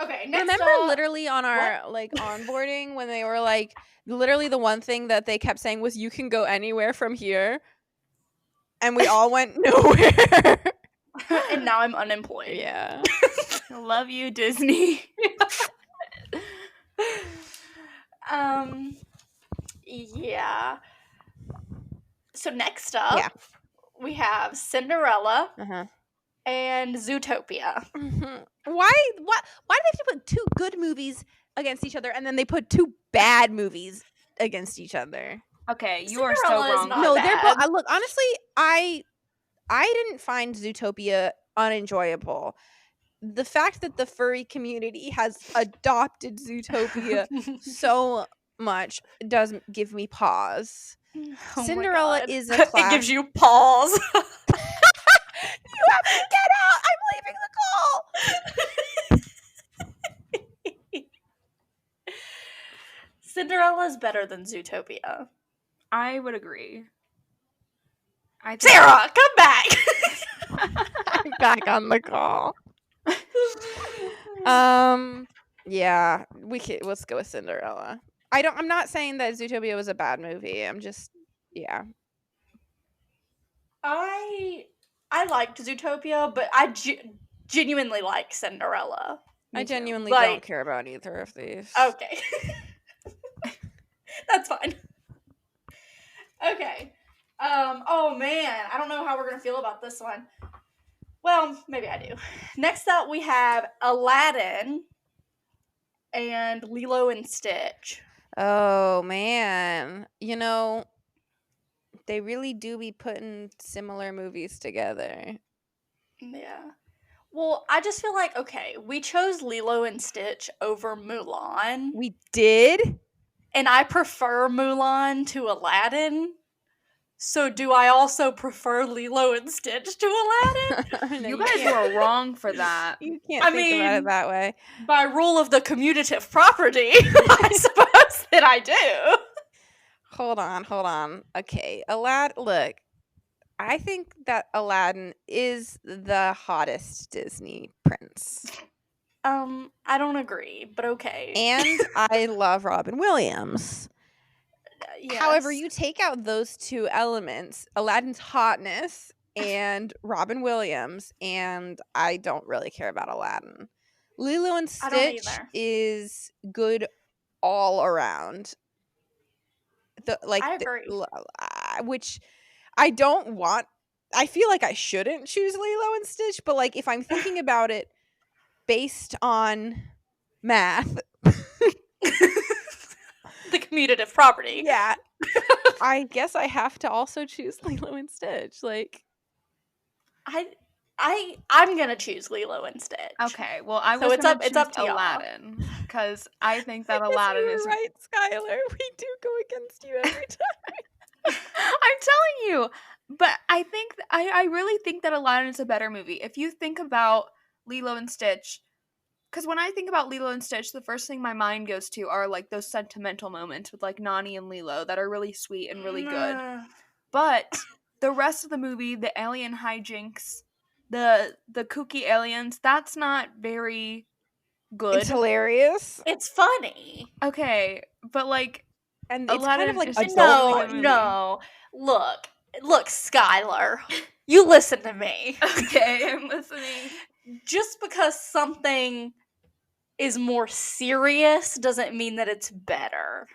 Okay, next Remember up- literally on our like onboarding when they were like literally the one thing that they kept saying was you can go anywhere from here, and we all went nowhere. And now I'm unemployed. Yeah. I love you, Disney. Yeah. So next up, Yeah. we have Cinderella Uh-huh. and Zootopia. Why do they have to put two good movies against each other and then they put two bad movies against each other? Okay, you are so Cinderella is wrong. not No, they're bad. both. Look, honestly, I didn't find Zootopia unenjoyable. The fact that the furry community has adopted Zootopia so much does give me pause. Oh my Cinderella God. is a It classic. gives you pause. You have to get out. I'm leaving the call. Cinderella's better than Zootopia. I would agree. I think Sarah, come back. I'm back on the call. Yeah, let's go with Cinderella. I'm not saying that Zootopia was a bad movie. I'm just, yeah. I liked Zootopia, but I genuinely like Cinderella. I Me too. genuinely Like- don't care about either of these. Okay. That's fine. Okay. Oh man, I don't know how we're gonna feel about this one. Well, maybe I do. Next up we have Aladdin and Lilo and Stitch. Oh man, they really do be putting similar movies together. Yeah. Well, I just feel like, okay, we chose Lilo and Stitch over Mulan, We did? and I prefer Mulan to Aladdin. So do I also prefer Lilo and Stitch to Aladdin? No, you guys can't. were wrong for that. You can't I think about it mean- that way. By rule of the commutative property, I suppose that I do. Hold on. Okay, look, I think that Aladdin is the hottest Disney prince. I don't agree, but okay. And I love Robin Williams. However, Yes. you take out those two elements, Aladdin's hotness and Robin Williams, and I don't really care about Aladdin. Lilo and I don't Stitch either. is good all around. I agree. Which I don't want. I feel like I shouldn't choose Lilo and Stitch, but like if I'm thinking about it based on math, The commutative property. yeah, I guess I have to also choose Lilo and Stitch. Like, I'm gonna choose Lilo and Stitch. Okay, well, I So was it's gonna up- it's choose up to y'all. Aladdin because I think that I guess Aladdin you were is. right, Skylar. We do go against you every time. I'm telling you, but I think I really think that Aladdin is a better movie. If you think about Lilo and Stitch, because when I think about Lilo and Stitch, the first thing my mind goes to are like those sentimental moments with like Nani and Lilo that are really sweet and really good. But the rest of the movie, the alien hijinks, the kooky aliens, that's not very good. It's hilarious, It's funny. Okay, but like and it's kind of Aladdin like is adult. so- No, the movie. no. Look, Skylar. You listen to me. okay, I'm listening. Just because something is more serious doesn't mean that it's better.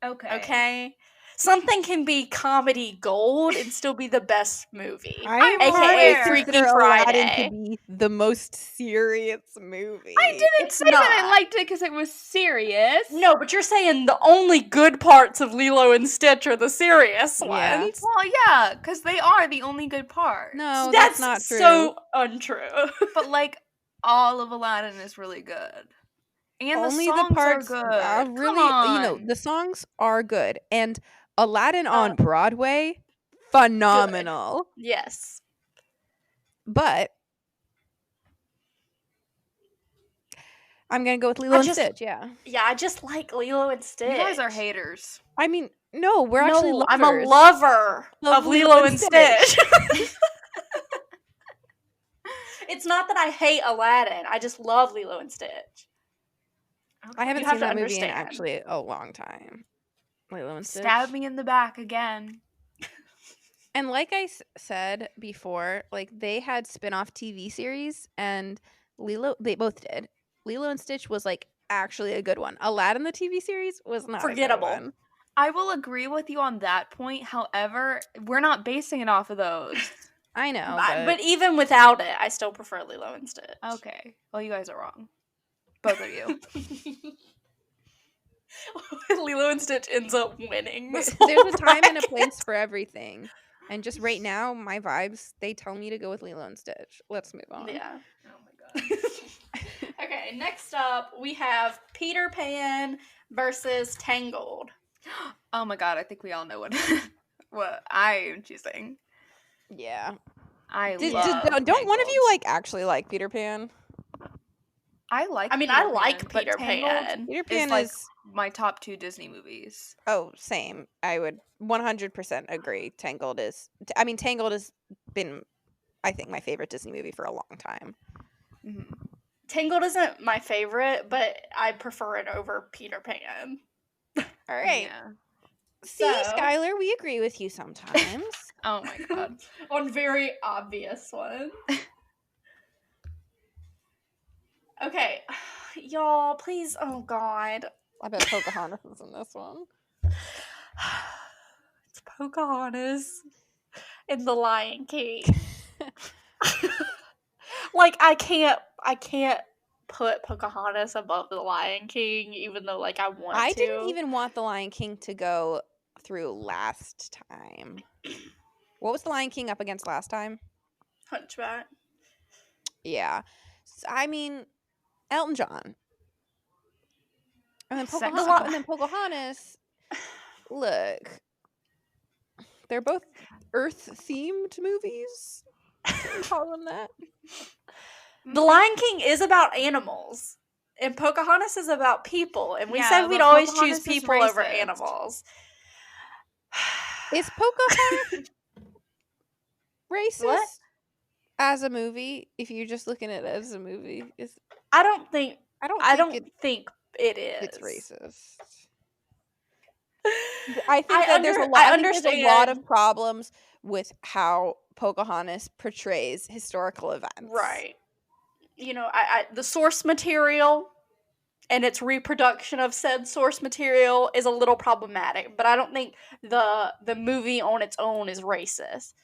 Okay? Something can be comedy gold and still be the best movie. I'm AKA aware. Freaky consider Aladdin Friday. to be the most serious movie. I didn't It's say that I not. liked it because it was serious. No, but you're saying the only good parts of Lilo and Stitch are the serious Yeah. ones. Well, yeah, because they are the only good part. No, That's that's not true. so untrue. But like all of Aladdin is really good, and Only the songs the parts are good. are really, Come the songs are good, and Aladdin Uh, on Broadway, phenomenal. Yes. But I'm gonna go with Lilo and just- Stitch. Yeah, Yeah, I just like Lilo and Stitch. You guys are haters. I mean, no, we're actually No, lovers. I'm a lover of Lilo and Stitch. It's not that I hate Aladdin. I just love Lilo and Stitch. I haven't You have seen to that movie in understand. actually a long time. Lilo and Stitch. Stab me in the back again. And like I said before, like they had spin-off TV series, and they both did. Lilo and Stitch was like actually a good one. Aladdin the TV series was not Forgettable. A good one. I will agree with you on that point. However, we're not basing it off of those. I know, But even without it, I still prefer Lilo and Stitch. Okay. Well, you guys are wrong. Both of you. Lilo and Stitch ends up winning. There's this whole a time and a bracket. place for everything. And just right now, my vibes, they tell me to go with Lilo and Stitch. Let's move on. Yeah. Oh my god. Okay, next up we have Peter Pan versus Tangled. Oh my god, I think we all know what I am choosing. Yeah. I Don't love one of Tangled. you actually like Peter Pan? I like. I mean, Peter I like Pan, Peter but Tangled Pan. Peter is Pan like is my top 2 Disney movies. oh, same. I would 100% agree. Tangled has been, I think, my favorite Disney movie for a long time. Mm-hmm. Tangled isn't my favorite, but I prefer it over Peter Pan. All right. Yeah. See, So- Skylar, we agree with you sometimes. Oh my god. On very obvious ones. Okay, y'all, please. Oh God, I bet Pocahontas is in this one. it's Pocahontas in The Lion King. Like I can't put Pocahontas above The Lion King, even though like I want to. I didn't even want The Lion King to go through last time. What was The Lion King up against last time? Hunchback. Yeah. I mean, Elton John. And then Sexiness. Pocahontas, look, they're both Earth-themed movies. Can we call them that? The Lion King is about animals, and Pocahontas is about people. And we Yeah, said we'd but always Pocahontas choose is people over racist. animals. Is Pocahontas racist What? as a movie? If you're just looking at it as a movie, I don't think it is. it's racist. I think that there's a lot. I I think there's a lot understand. of problems with how Pocahontas portrays historical events. Right. You know, the source material and its reproduction of said source material is a little problematic, but I don't think the movie on its own is racist.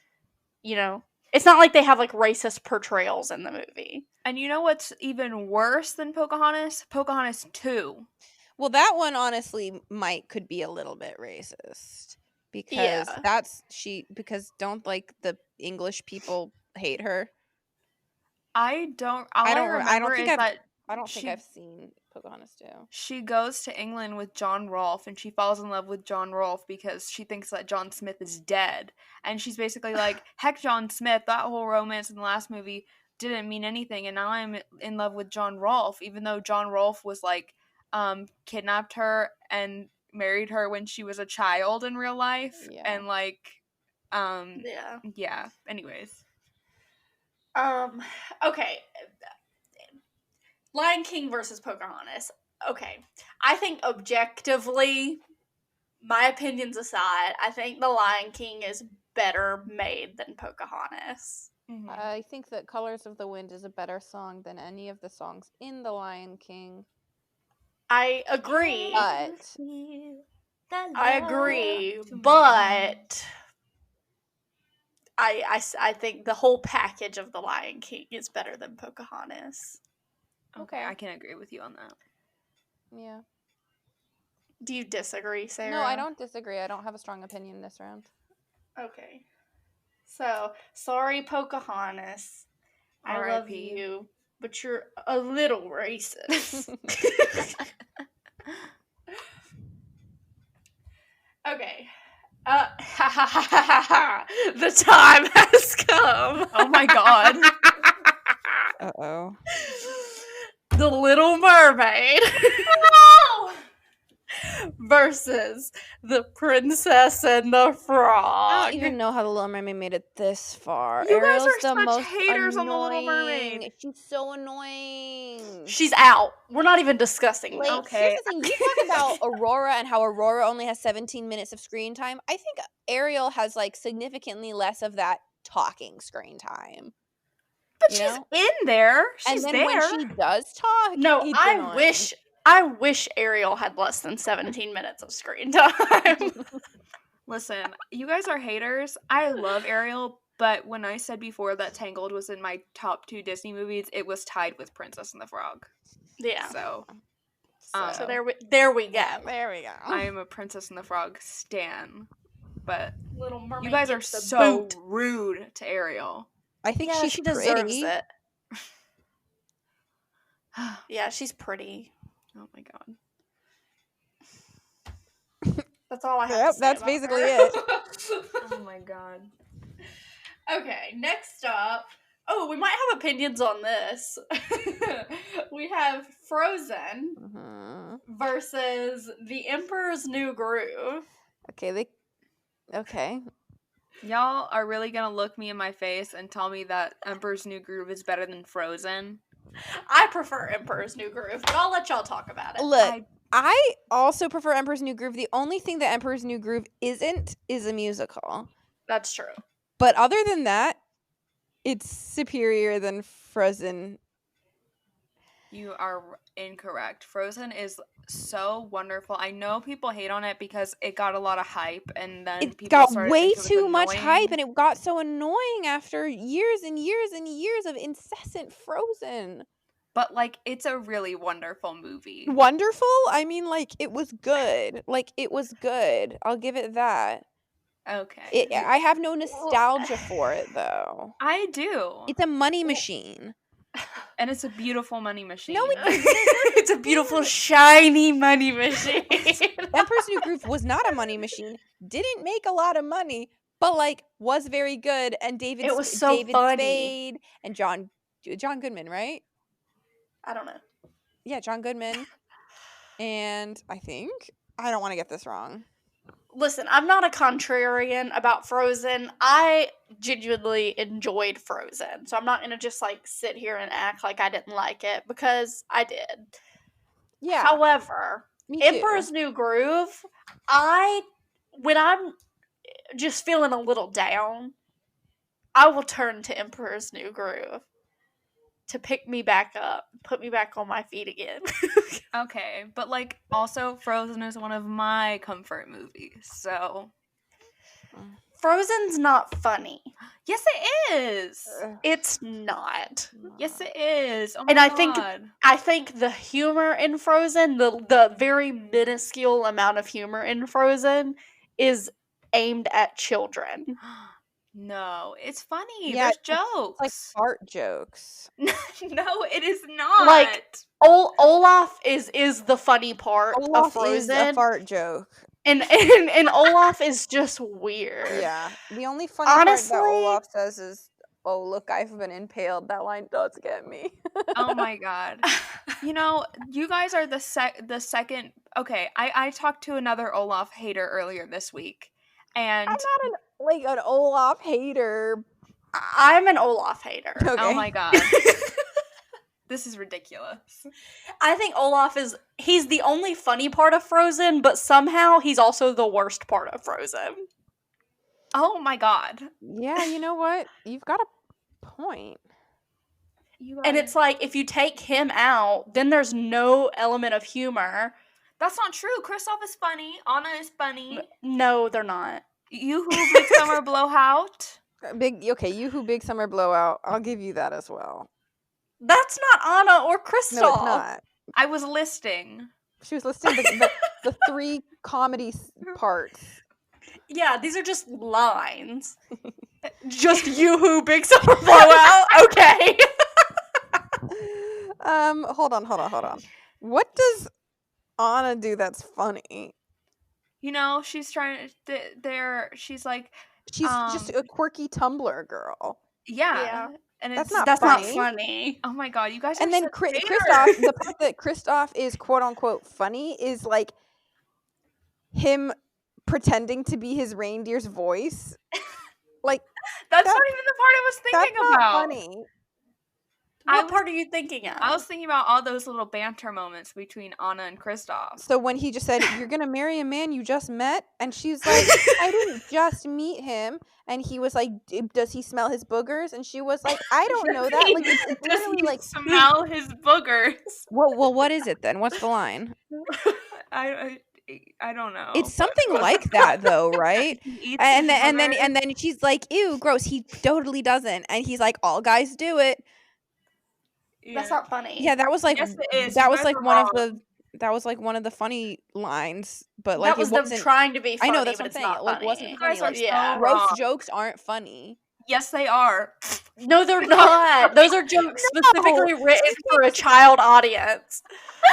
You know, it's not like they have like racist portrayals in the movie. And you know what's even worse than Pocahontas? Pocahontas 2. Well, that one honestly could be a little bit racist because because don't like the English people hate her. I don't think I've seen Pocahontas 2. She goes to England with John Rolfe and she falls in love with John Rolfe because she thinks that John Smith is dead. And she's basically like, heck, John Smith, that whole romance in the last movie didn't mean anything. And now I'm in love with John Rolfe, even though John Rolfe was like, kidnapped her and married her when she was a child in real life. Yeah. And like, Yeah. Anyways. Okay. Lion King versus Pocahontas. Okay. I think objectively, my opinions aside, I think The Lion King is better made than Pocahontas. Mm-hmm. I think that Colors of the Wind is a better song than any of the songs in The Lion King. I agree. But I think the whole package of The Lion King is better than Pocahontas. Okay, I can agree with you on that. Yeah. Do you disagree, Sarah? No, I don't disagree. I don't have a strong opinion this round. Okay. So, sorry, Pocahontas. I love R.I.P. you, but you're a little racist. Okay. The time has come. Oh my god. Uh-oh. The Little Mermaid versus The Princess and the Frog. I don't even know how The Little Mermaid made it this far. You guys Ariel's are the such most haters on The Little annoying. Mermaid. She's so annoying. She's out. We're not even discussing Like, that. Okay. here's the thing. You talk about Aurora and how Aurora only has 17 minutes of screen time. I think Ariel has, like, significantly less of that talking screen time. But You she's know? in there. She's And then there. when she does talk, No, it's I annoying. wish Ariel had less than 17 minutes of screen time. Listen, you guys are haters. I love Ariel, but when I said before that Tangled was in my top 2 Disney movies, it was tied with Princess and the Frog. Yeah. So So there we go. Yeah, there we go. I am a Princess and the Frog stan. But Little Mermaid. you guys are gets the so boot. rude to Ariel. I think Yeah, she's she pretty. deserves it. Yeah, she's pretty. Oh my god. That's all I have Yep, to say that's about basically her. it. Oh my god. Okay, next up. Oh, we might have opinions on this. We have Frozen Mhm. versus The Emperor's New Groove. Okay. Y'all are really gonna look me in my face and tell me that Emperor's New Groove is better than Frozen? I prefer Emperor's New Groove, but I'll let y'all talk about it. Look, I also prefer Emperor's New Groove. The only thing that Emperor's New Groove isn't is a musical. That's true. But other than that, it's superior than Frozen. You are incorrect. Frozen is so wonderful. I know people hate on it because it got a lot of hype, and then It people got started way thinking it was too much hype, annoying. and it got so annoying after years and years and years of incessant Frozen. But like, it's a really wonderful movie. Wonderful? I mean, like, it was good. It was good. I'll give it that. Okay. I have no nostalgia for it, though. I do. It's a money machine. And it's a beautiful money machine. No, It's a beautiful, shiny money machine. Emperor's New Groove was not a money machine. Didn't make a lot of money, but like was very good. And David funny. Spade and John Goodman, right? I don't know. Yeah, John Goodman. And I don't want to get this wrong. Listen, I'm not a contrarian about Frozen. I genuinely enjoyed Frozen. So I'm not going to just like sit here and act like I didn't like it because I did. Yeah. However, Me too. Emperor's New Groove, when I'm just feeling a little down, I will turn to Emperor's New Groove to pick me back up, put me back on my feet again. Okay, but like, also, Frozen is one of my comfort movies, so. Frozen's not funny. Yes, it is! It's not. Yes, it is! Oh my And god. I think the humor in Frozen, the very minuscule amount of humor in Frozen, is aimed at children. No, it's funny. Yeah, There's jokes. Like fart jokes. No, it is not. Like, Olaf is the funny part Olaf of Frozen. is a fart joke. And Olaf is just weird. Yeah. The only funny part that Olaf says is, "Oh, look, I've been impaled." That line does get me. Oh my god. You know, you guys are the second. Okay, I talked to another Olaf hater earlier this week, and I'm not an Olaf hater. I'm an Olaf hater. Oh Okay. my god. This is ridiculous. I think Olaf he's the only funny part of Frozen, but somehow he's also the worst part of Frozen. Oh my god. Yeah, you know what? You've got a point. And it's like, if you take him out, then there's no element of humor. That's not true. Kristoff is funny. Anna is funny. No, they're not. You who big summer blowout. You who big summer blowout. I'll give you that as well. That's not Anna or Kristoff. No, it's not. I was listing. She was listing the three comedy parts. Yeah, these are just lines. Just you who big summer blowout. Okay. Hold on. What does Anna do that's funny? You know, she's trying to. She's like. She's just a quirky Tumblr girl. Yeah. And that's it's not not funny. Oh my god, you guys are And then such haters. Kristoff, the part that Kristoff is quote unquote funny is like him pretending to be his reindeer's voice. Like that's not even the part I was thinking that's about. Not funny. What part are you thinking of? I was thinking about all those little banter moments between Anna and Kristoff. So when he just said, "You're gonna marry a man you just met," and she's like, "I didn't just meet him," and he was like, "Does he smell his boogers?" And she was like, "I don't know that." Like, it's Does literally he like smell his boogers? Well, what is it then? What's the line? I don't know. It's something like that, though, right? And then she's like, "Ew, gross." He totally doesn't, and he's like, "All guys do it." Yeah. That's not funny. Yeah, that was like Yes, it is. that You was guys like are one wrong. of the that was like one of the funny lines, but like that was it wasn't. them trying to be funny. I know that's but what I'm it's saying. not It like funny. wasn't You funny. guys are Like, so gross wrong. jokes aren't funny. Yes, they are. No, they're not. Those are jokes specifically written for a child audience. You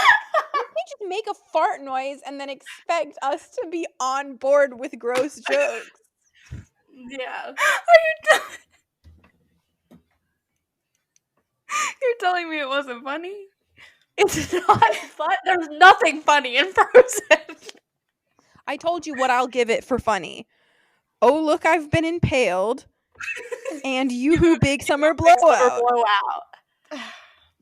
can't just make a fart noise and then expect us to be on board with gross jokes. Yeah. You're telling me it wasn't funny? It's not fun. There's nothing funny in Frozen. I told you what I'll give it for funny. Oh, look, I've been impaled. And you big summer blowout.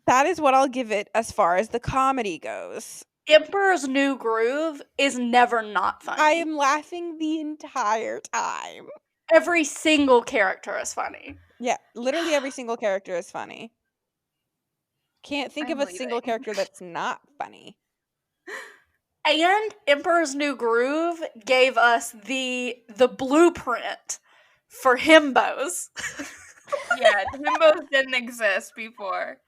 That is what I'll give it as far as the comedy goes. Emperor's New Groove is never not funny. I am laughing the entire time. Every single character is funny. Yeah, literally every single character is funny. Can't think of a single character that's not funny. And Emperor's New Groove gave us the blueprint for himbos. Yeah, himbos didn't exist before.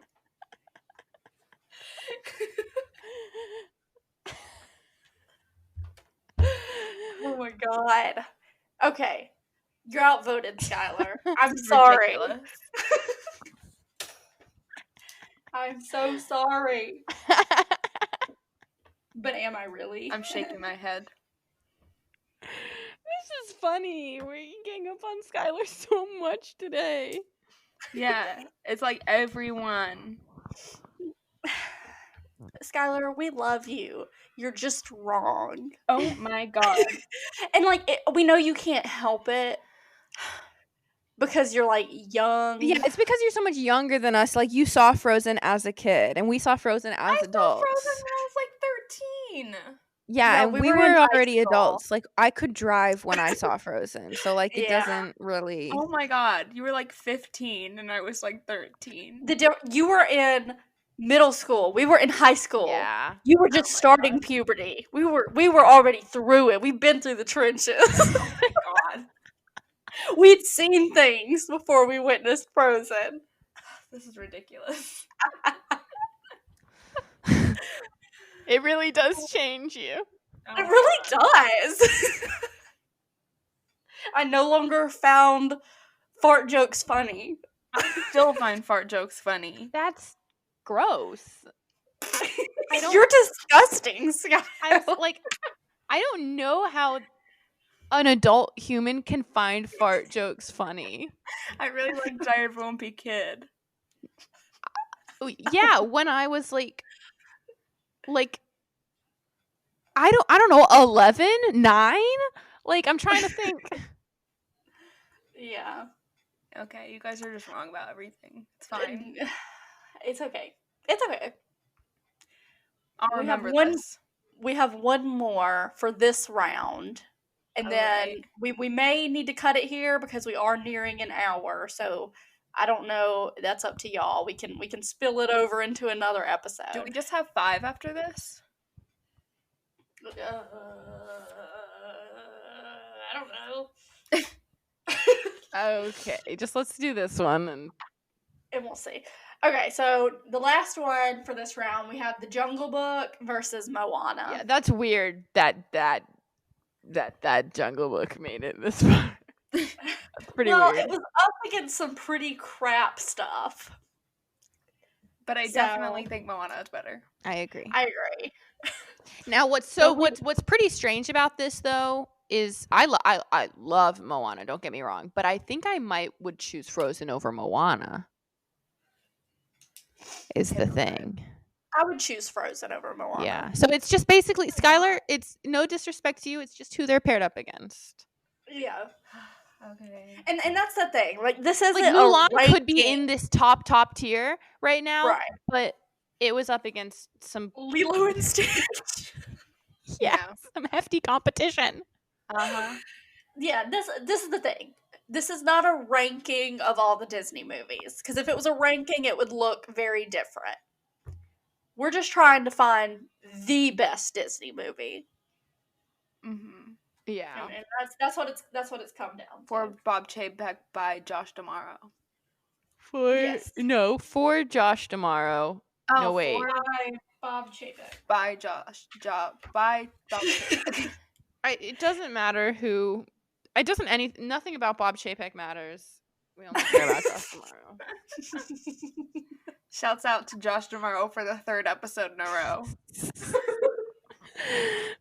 Oh my god. Okay. You're outvoted, Skylar. I'm sorry. I'm so sorry. But am I really? I'm shaking my head. This is funny. We're eating up on Skylar so much today. Yeah, it's like everyone. Skylar, we love you. You're just wrong. Oh my god. And like we know you can't help it because you're like young. Yeah, it's because you're so much younger than us. Like you saw Frozen as a kid, and we saw Frozen as adults. I saw Frozen when I was like 13. Yeah, and we were already school. adults. Like I could drive when I saw Frozen, so like it doesn't really. Oh my god, you were like 15, and I was like 13. You were in middle school. We were in high school. Yeah, you were just starting puberty. We were already through it. We've been through the trenches. Oh my god. We'd seen things before we witnessed Frozen. This is ridiculous. it really does change you. Oh it really does. I no longer found fart jokes funny. I still find fart jokes funny. That's gross. You're disgusting, Scott. I don't know how an adult human can find fart jokes funny. I really like Giant Rumpy Kid. Yeah, when I was like I don't know, 11, 9? Like I'm trying to think. Yeah. Okay, you guys are just wrong about everything. It's fine. It's okay. It's okay. I'll remember this. We have one more for this round. And then we may need to cut it here because we are nearing an hour. So I don't know. That's up to y'all. We can spill it over into another episode. Do we just have 5 after this? I don't know. Okay, just let's do this one and we'll see. Okay, so the last one for this round, we have The Jungle Book versus Moana. Yeah, that's weird that Jungle Book made it this far. That's pretty weird. It was up against some pretty crap stuff. But I definitely think Moana is better. I agree. Now, what's pretty strange about this though is I love Moana. Don't get me wrong, but I think I would choose Frozen over Moana. Is the thing. I would choose Frozen over Moana. Yeah. So it's just basically Skylar. It's no disrespect to you. It's just who they're paired up against. Yeah. Okay. And that's the thing. Like this isn't like Mulan could be in this top tier right now, right? But it was up against some Lilo and Stitch. Yeah, some hefty competition. Yeah. This is the thing. This is not a ranking of all the Disney movies because if it was a ranking, it would look very different. We're just trying to find the best Disney movie. Mm-hmm. Yeah, and that's what it's come down for Bob Chapek by Josh D'Amaro. For Josh D'Amaro. Oh, no wait, by Bob Chapek. By Bob Chapek. It doesn't matter who. Nothing about Bob Chapek matters. We only care about Josh tomorrow. Shouts out to Josh tomorrow for the 3rd episode in a row.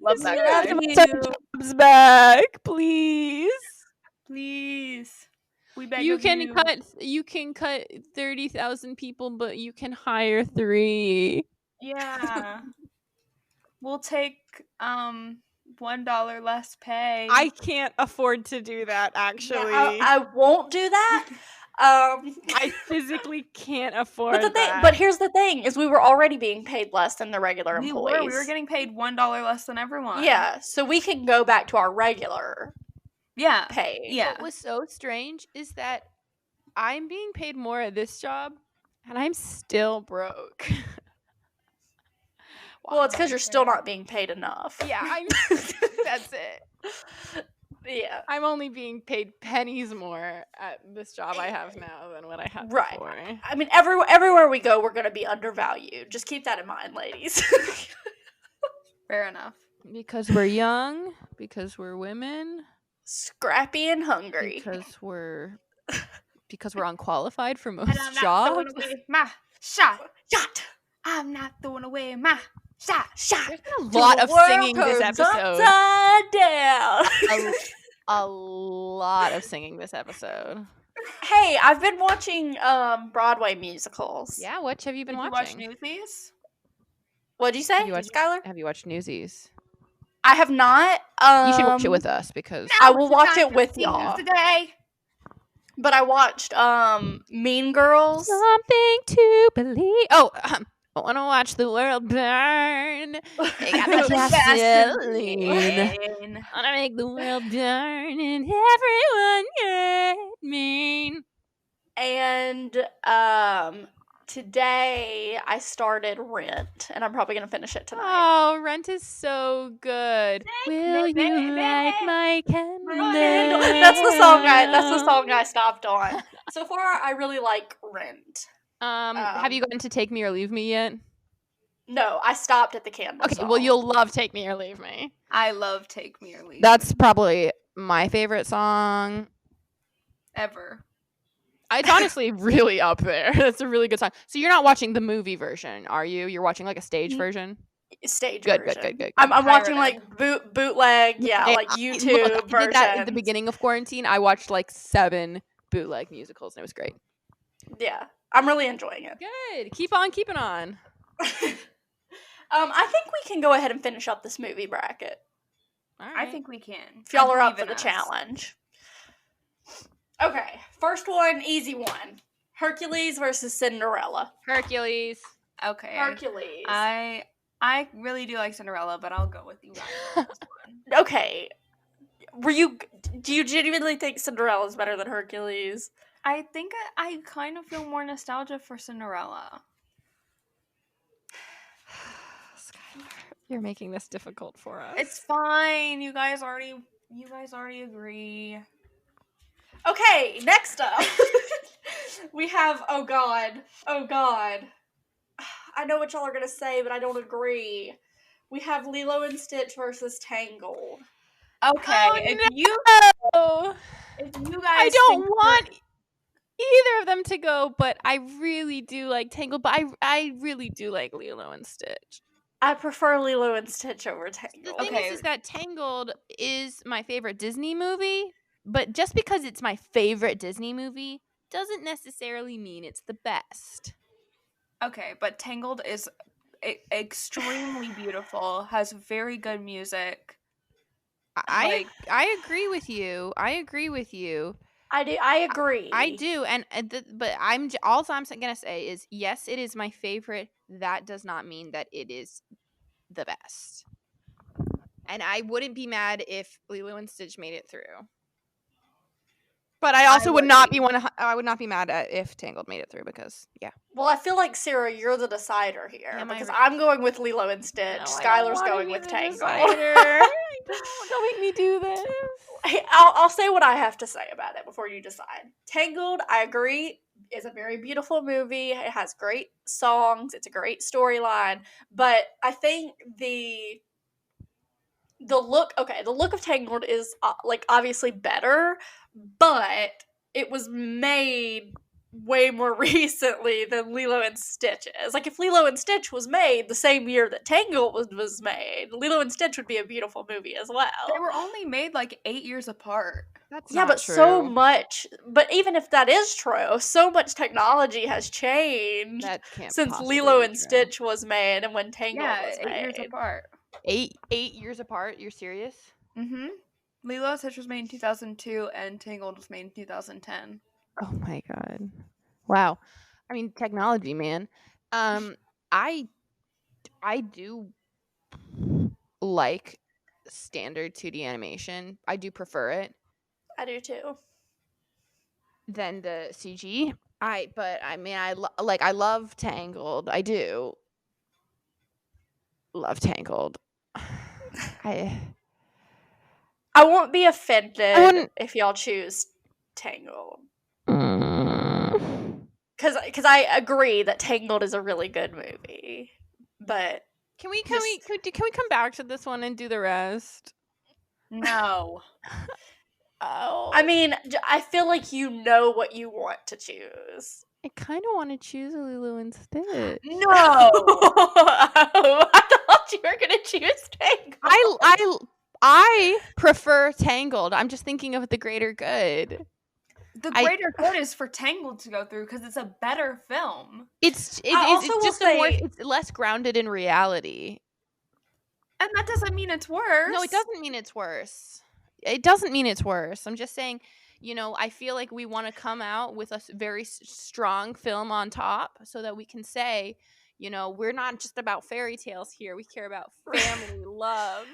Love that guy. Jobs back, please. Please. We beg You of can you. You can cut 30,000 people, but you can hire 3. Yeah. We'll take $1 less pay. I can't afford to do that. Actually, I won't do that. I physically can't afford that. But here's the thing: is we were already being paid less than the regular we employees. were getting paid $1 less than everyone. Yeah, so we can go back to our regular pay. Yeah. What was so strange is that I'm being paid more at this job, and I'm still broke. Well, it's because you're still not being paid enough. Yeah, that's it. Yeah. I'm only being paid pennies more at this job I have now than what I had before. I mean, everywhere we go, we're going to be undervalued. Just keep that in mind, ladies. Fair enough. Because we're young, because we're women, scrappy and hungry, because we're unqualified for most and I'm not jobs. throwing away my shot. I'm not throwing away my shot. There's been a lot of singing this episode. Upside down. A lot of singing this episode. Hey, I've been watching Broadway musicals. Yeah, what have you been watching? Did you watch Newsies? What'd you say, Skylar? Have you watched Newsies? I have not. You should watch it with us because I will watch it with y'all today. But I watched Mean Girls. Something to believe. Oh, I want to watch the world burn. They got the gasoline. I want to make the world burn and everyone get mean. And today I started Rent, and I'm probably gonna finish it tonight. Oh, Rent is so good. Will you light my candle? That's the song I stopped on. So far, I really like Rent. Have you gotten to Take Me or Leave Me yet? No, I stopped at the candle. Okay, well, you'll love Take Me or Leave Me. I love Take Me or Leave Me. That's probably my favorite song ever. It's honestly really up there. That's a really good song. So you're not watching the movie version, are you? You're watching like a stage version? Stage good, version. Good. I'm watching like bootleg, like YouTube versions. I did that at the beginning of quarantine. I watched like 7 bootleg musicals, and it was great. Yeah, I'm really enjoying it. Good. Keep on keeping on. I think we can go ahead and finish up this movie bracket. All right. I think we can. If y'all are up for the challenge. Okay, first one, easy one. Hercules versus Cinderella. Hercules. Okay. Hercules. I really do like Cinderella, but I'll go with you guys on this one. Okay. Do you genuinely think Cinderella is better than Hercules? I think I kind of feel more nostalgia for Cinderella. Skylar, you're making this difficult for us. It's fine. You guys already agree. Okay, next up, we have, oh god, I know what y'all are going to say, but I don't agree. We have Lilo and Stitch versus Tangled. Okay, if you guys I don't want either of them to go, but I really do like Tangled, but I really do like Lilo and Stitch. I prefer Lilo and Stitch over Tangled. The thing is that Tangled is my favorite Disney movie. But just because it's my favorite Disney movie doesn't necessarily mean it's the best. Okay, but Tangled is extremely beautiful, has very good music. I agree with you. I agree. I do. I do. But all I'm going to say is, yes, it is my favorite. That does not mean that it is the best. And I wouldn't be mad if Lilo and Stitch made it through. But I also would not be mad at if Tangled made it through because, yeah. Well, I feel like, Sarah, you're the decider here because I'm going with Lilo and Stitch. Skylar's going with Tangled. Don't make me do this. Hey, I'll say what I have to say about it before you decide. Tangled, I agree, is a very beautiful movie. It has great songs. It's a great storyline. But I think the look of Tangled is like obviously better, but it was made way more recently than Lilo and Stitch is. Like, if Lilo and Stitch was made the same year that Tangled was made, Lilo and Stitch would be a beautiful movie as well. They were only made like 8 years apart. That's Yeah, not but true. so much. But even if that is true, so much technology has changed That can't since possibly Lilo be and true. Stitch was made and when Tangled Yeah, was 8 years made. apart. 8 years apart? You're serious? Mm-hmm. Lilo and Stitch was made in 2002 and Tangled was made in 2010. Oh my god. Wow. I mean, technology, man. I do like standard 2D animation. I do prefer it I do too. than the CG. I love Tangled. I do love Tangled. I won't be offended wouldn't- if y'all choose Tangled. Mm. Because I agree that Tangled is a really good movie. But Can we come back to this one and do the rest? No. Oh. I mean, I feel like you know what you want to choose. I kind of want to choose Lilo and Stitch. No. I thought you were gonna choose Tangled. I prefer Tangled. I'm just thinking of the greater good. The greater good is for Tangled to go through because it's a better film. It's also just will say- it's less grounded in reality. And that doesn't mean it's worse. No, it doesn't mean it's worse. It doesn't mean it's worse. I'm just saying, I feel like we want to come out with a very strong film on top so that we can say, we're not just about fairy tales here. We care about family, love.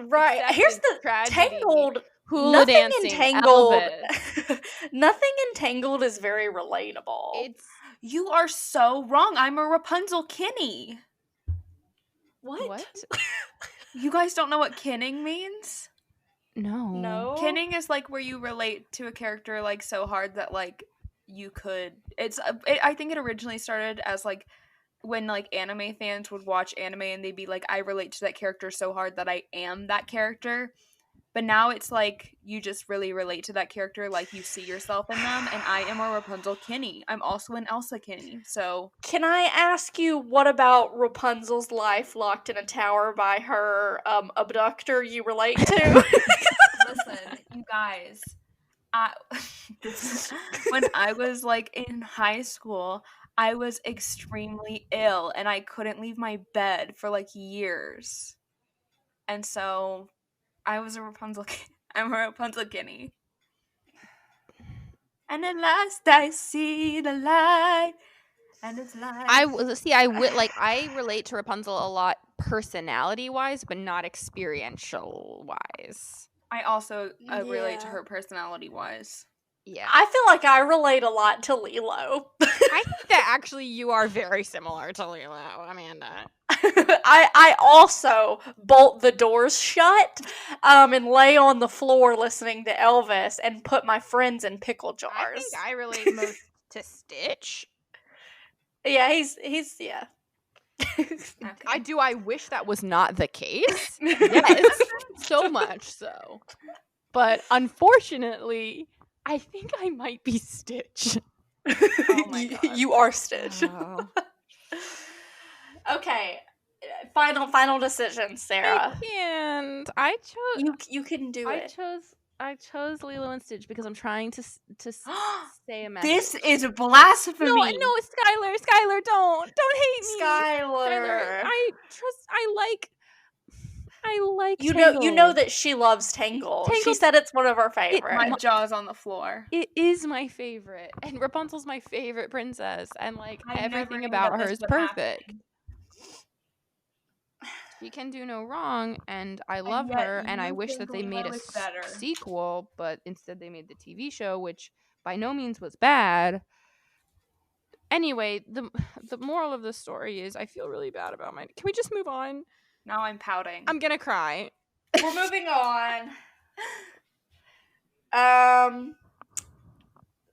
Right. Here's the tragedy, Tangled. hula dancing, Elvis. Nothing in Tangled is very relatable. You are so wrong. I'm a Rapunzel Kinney. What? You guys don't know what kinning means? No. Kinning is like where you relate to a character like so hard that like you could. I think it originally started as like when like anime fans would watch anime and they'd be like, I relate to that character so hard that I am that character. But now it's like you just really relate to that character, like you see yourself in them. And I am a Rapunzel Kinney. I'm also an Elsa Kinney. So can I ask you, what about Rapunzel's life locked in a tower by her abductor you relate to? Listen, you guys. When I was like in high school, I was extremely ill and I couldn't leave my bed for like years. And so I was a Rapunzel. I'm a Rapunzel Kinney. And at last I see the light, and it's light. I relate to Rapunzel a lot personality wise, but not experiential wise. I also relate to her personality wise. Yeah, I feel like I relate a lot to Lilo. I think that actually you are very similar to Lilo, Amanda. I also bolt the doors shut and lay on the floor listening to Elvis and put my friends in pickle jars. I think I relate most to Stitch. Yeah, he's yeah. Okay. I wish that was not the case. Yes, so much so. But unfortunately, I think I might be Stitch. Oh my God. You are Stitch. Oh. Okay, final decision, Sarah. I can't. I chose. You can do it. I chose Lilo and Stitch because I'm trying to say a message. This is blasphemy. No, Skylar, don't hate me. Skylar. I like You Tangled. know that she loves Tangled. She said it's one of her favorites. My jaw's on the floor. It is my favorite, and Rapunzel's my favorite princess, and like I never everything knew about that her this is would perfect. happen. She can do no wrong, and I love yet her, and I you wish think that they made a Lilo is better. sequel, but instead they made the TV show, which by no means was bad. Anyway, the moral of the story is I feel really bad about my. Can we just move on? Now I'm pouting. I'm gonna cry. We're moving on.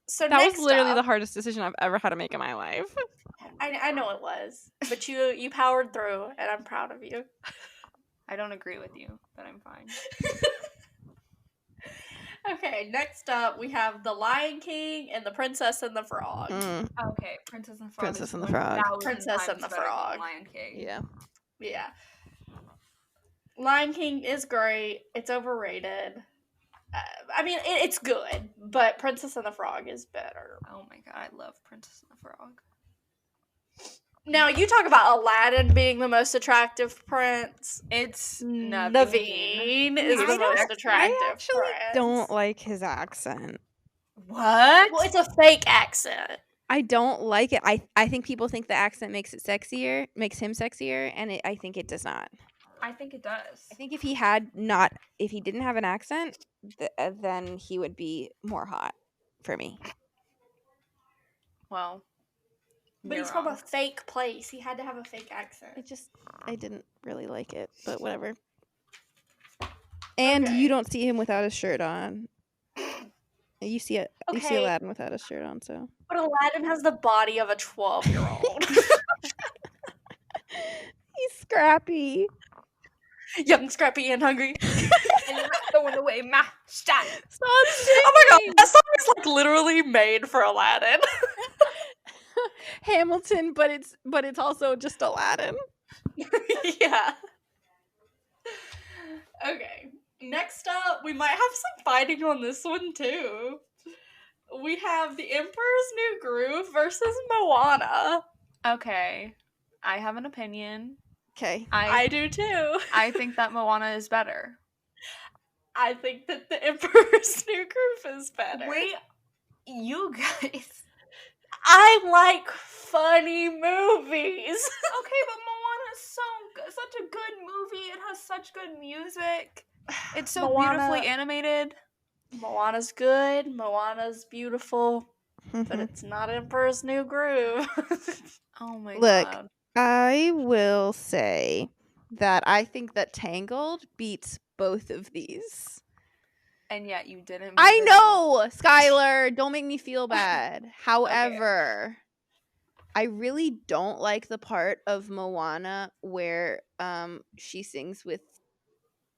So That was next literally up, the hardest decision I've ever had to make in my life. I know it was, but you powered through, and I'm proud of you. I don't agree with you, but I'm fine. Okay, next up we have The Lion King and The Princess and the Frog. Okay, Princess and the Frog. Princess is and the Frog. 1,000 Princess and times the better than Frog. Lion King. Yeah. Yeah. Lion King is great. It's overrated. I mean, it's good, but Princess and the Frog is better. Oh my god, I love Princess and the Frog. Now, you talk about Aladdin being the most attractive prince. It's Naveen is the most attractive I actually prince. don't like his accent. What? Well, it's a fake accent. I don't like it. I think people think the accent makes him sexier, and I think it does not. I think it does. I think if he didn't have an accent, then he would be more hot for me. Well, But he's from a fake place. He had to have a fake accent. I didn't really like it, but whatever. And you don't see him without a shirt on. You see Aladdin without a shirt on, so. But Aladdin has the body of a 12-year-old. He's scrappy. Young, scrappy, and hungry. And you're not throwing away my shot. Oh my god, that song is like literally made for Aladdin. Hamilton, but it's also just Aladdin. Yeah. Okay. Next up, we might have some fighting on this one too. We have The Emperor's New Groove versus Moana. Okay. I have an opinion. Okay. I do too. I think that Moana is better. I think that The Emperor's New Groove is better. Wait, you guys. I like funny movies. Okay, but Moana is such a good movie. It has such good music. It's so beautifully animated. Moana's good. Moana's beautiful. But it's not Emperor's New Groove. Oh my Look, god. I will say that I think that Tangled beats both of these. And yet you didn't. I know, Skylar. Don't make me feel bad. However, I really don't like the part of Moana where she sings with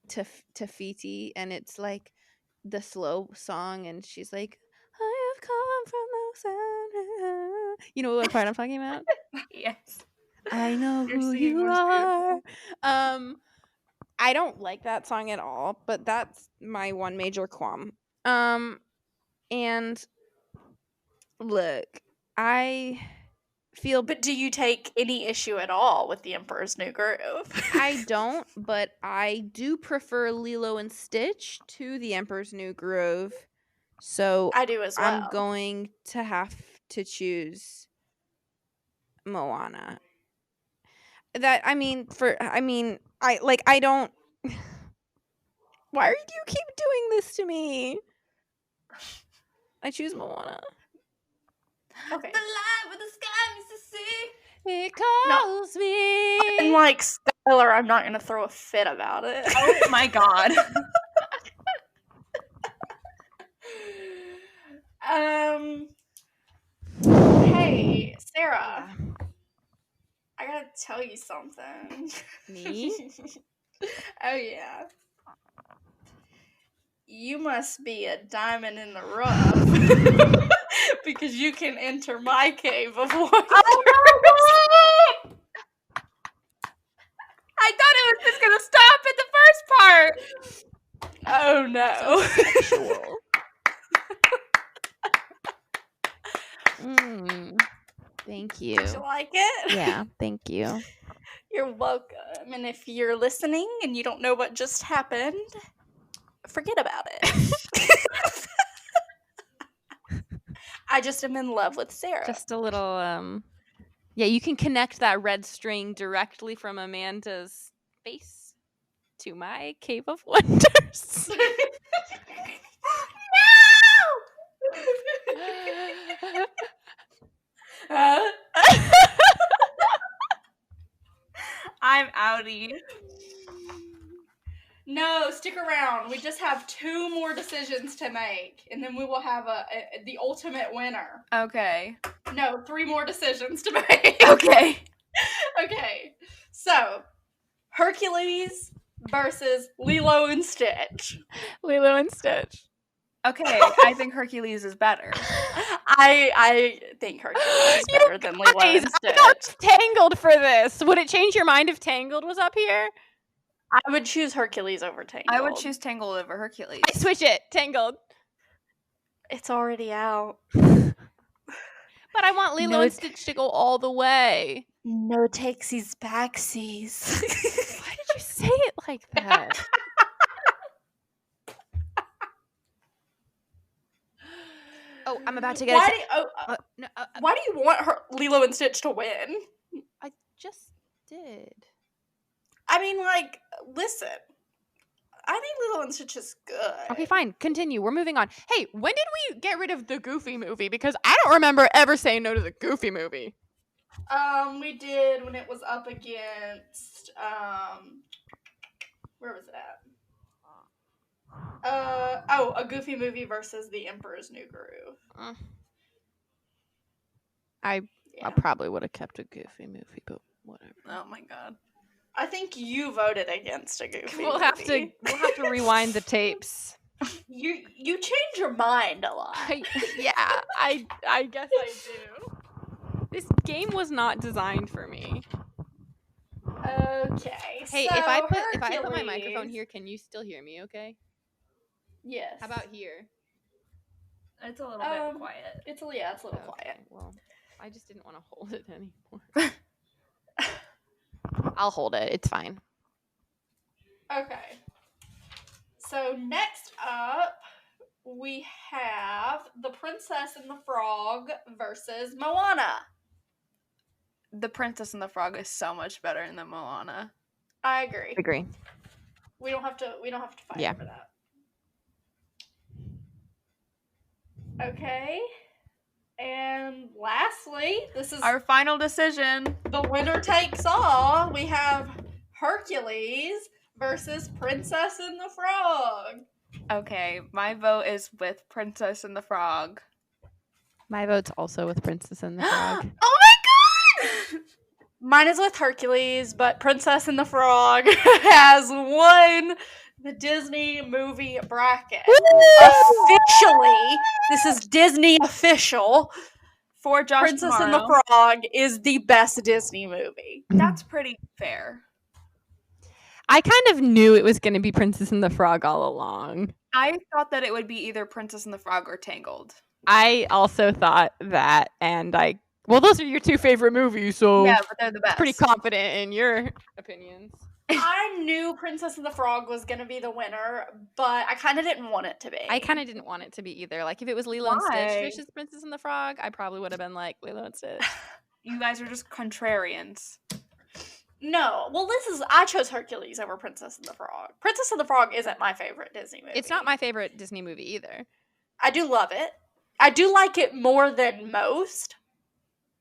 Tafiti, and it's like the slow song, and she's like, I have come from outside. You know what part I'm talking about? Yes. I know who you are. I don't like that song at all, but that's my one major qualm. And look, I feel. But do you take any issue at all with The Emperor's New Groove? I don't, but I do prefer Lilo and Stitch to The Emperor's New Groove. So I do as well. I'm going to have to choose Moana. I don't. Why do you keep doing this to me? I choose Moana. Okay. The light with the sky meets the sea. It calls me. And like Skylar, I'm not gonna throw a fit about it. Oh my god. Hey, Sarah. I gotta tell you something. Me? Oh yeah. You must be a diamond in the rough. Because you can enter my cave of wonders. Oh my god! I thought it was just gonna stop at the first part. Oh no. Sexual. Thank you. Did you like it? Yeah, thank you. You're welcome. And if you're listening and you don't know what just happened, forget about it. I just am in love with Sarah. Just a little, yeah, you can connect that red string directly from Amanda's face to my cave of wonders. No! I'm outie. No, stick around. We just have 2 more decisions to make, and then we will have the ultimate winner. Okay. No, 3 more decisions to make. Okay. Okay. So, Hercules versus Lilo and Stitch. Lilo and Stitch. Okay, I think Hercules is better. I think Hercules is better than Lilo Guys, and I got Stitch. Tangled for this. Would it change your mind if Tangled was up here? I would choose Hercules over Tangled. I would choose Tangled over Hercules. I switch it. Tangled. It's already out. But I want Lilo No, and Stitch to go all the way. No takesies backsies. Why did you say it like that? Oh, I'm about to get Why do you want Lilo and Stitch to win? I just did. I mean, like, listen. I think Lilo and Stitch is good. Okay, fine. Continue. We're moving on. Hey, when did we get rid of the Goofy movie? Because I don't remember ever saying no to the Goofy movie. We did when it was up against, where was it at? A Goofy movie versus The Emperor's New Groove. I probably would have kept a Goofy movie, but whatever. Oh my god. I think you voted against a Goofy We'll movie. have to rewind the tapes. You change your mind a lot. I guess I do. This game was not designed for me. Okay. Hey, so if I put my Hercules- microphone here, can you still hear me? Okay. Yes. How about here? It's a little bit quiet. It's a little Okay, quiet. well, I just didn't want to hold it anymore. I'll hold it. It's fine. Okay. So next up, we have The Princess and the Frog versus Moana. The Princess and the Frog is so much better than Moana. I agree. Agree. We don't have to fight Yeah. over that. Okay. And lastly, this is Our final decision. the winner takes all. We have Hercules versus Princess and the Frog. Okay, my vote is with Princess and the Frog. My vote's also with Princess and the Frog. Oh my god! Mine is with Hercules, but Princess and the Frog has won the Disney movie bracket. Officially, this is Disney official. For Josh Princess and the Tomorrow. Frog is the best Disney movie. That's pretty fair. I kind of knew it was going to be Princess and the Frog all along. I thought that it would be either Princess and the Frog or Tangled. I also thought that, and well, those are your two favorite movies, so Yeah, but they're the best. pretty confident in your opinions. I knew Princess and the Frog was going to be the winner, but I kind of didn't want it to be. I kind of didn't want it to be either. Like, if it was Lilo and Why? Stitch versus Princess and the Frog, I probably would have been like, Lilo and Stitch. You guys are just contrarians. No, well, I chose Hercules over Princess and the Frog. Princess and the Frog isn't my favorite Disney movie. It's not my favorite Disney movie either. I do love it. I do like it more than most,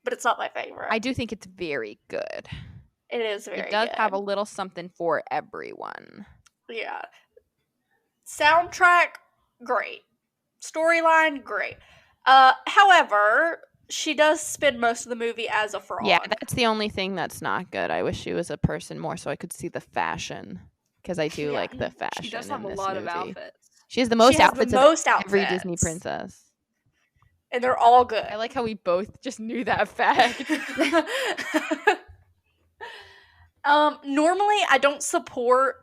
but it's not my favorite. I do think it's very good. It is very It does good. have a little something for everyone. Yeah. Soundtrack, great. Storyline, great. However, she does spend most of the movie as a frog. Yeah, that's the only thing that's not good. I wish she was a person more so I could see the fashion. Because I do Yeah. like the fashion. She does have in a this lot of movie. outfits. She has the most She has outfits the of most every outfits. Disney princess. And they're all good. I like how we both just knew that fact. Normally, I don't support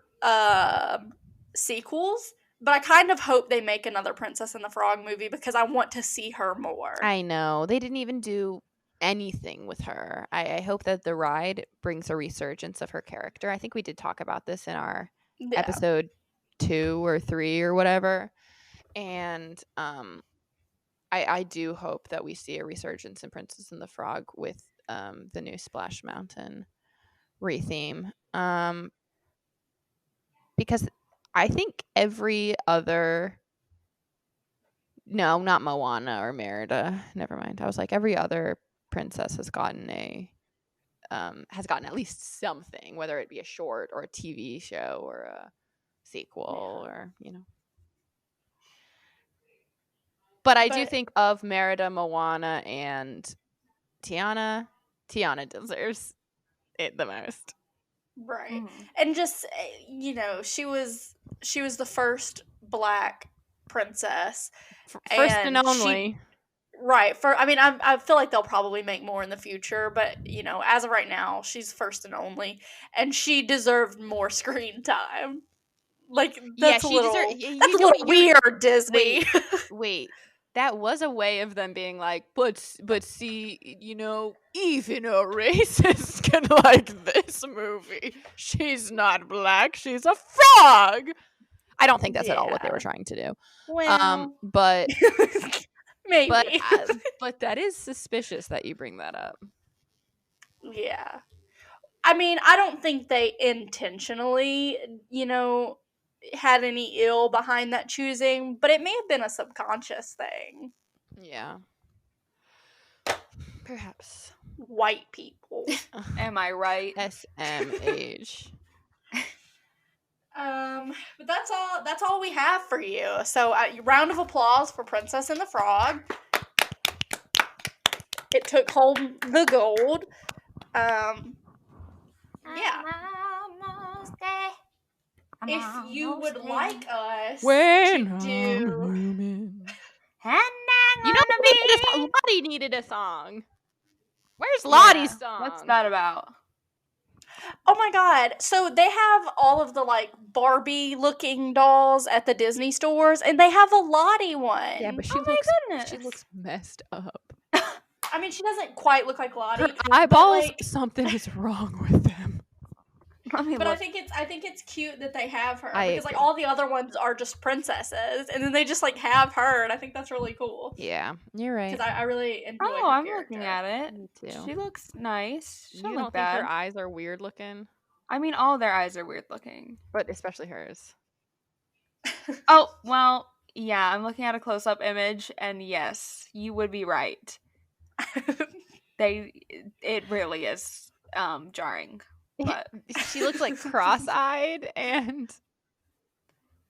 sequels, but I kind of hope they make another Princess and the Frog movie because I want to see her more. I know. They didn't even do anything with her. I hope that the ride brings a resurgence of her character. I think we did talk about this in our Yeah. episode 2 or 3 or whatever. And I do hope that we see a resurgence in Princess and the Frog with the new Splash Mountain retheme. Because I think every other... No, not Moana or Merida. Never mind. I was like, every other princess has gotten at least something, whether it be a short or a TV show or a sequel or, But I do think of Merida, Moana, and Tiana. Tiana deserves it the most. Right. And just she was the first Black princess. First and And she- only. Right. I feel like they'll probably make more in the future, but as of right now, she's first and only, and she deserved more screen time. Like that's a little weird, Disney. Wait. That was a way of them being like, but see, even a racist can like this movie. She's not black. She's a frog. I don't think that's at all what they were trying to do. Well, but maybe. but that is suspicious that you bring that up. Yeah. I mean, I don't think they intentionally, had any ill behind that choosing, but it may have been a subconscious thing. Yeah. Perhaps. White people. Am I right? SMH. But that's all we have for you. So, round of applause for Princess and the Frog. It took home the gold. Yeah. If you would like us to do... Lottie needed a song. Where's Lottie's song? What's that about? Oh my god. So they have all of the like Barbie looking dolls at the Disney stores, and they have a Lottie one. Yeah, but she looks messed up. I mean, she doesn't quite look like Lottie. Her eyeballs, something is wrong with them. But I think it's cute that they have her because like all the other ones are just princesses, and then they just like have her, and I think that's really cool. Yeah, you're right. Because I really enjoy. Oh, I'm looking at it. Me too. She looks nice. She You don't don't think her eyes are weird looking? I mean, all their eyes are weird looking, but especially hers. Oh well, yeah. I'm looking at a close-up image, and yes, you would be right. It really is jarring. But she looks like cross-eyed, and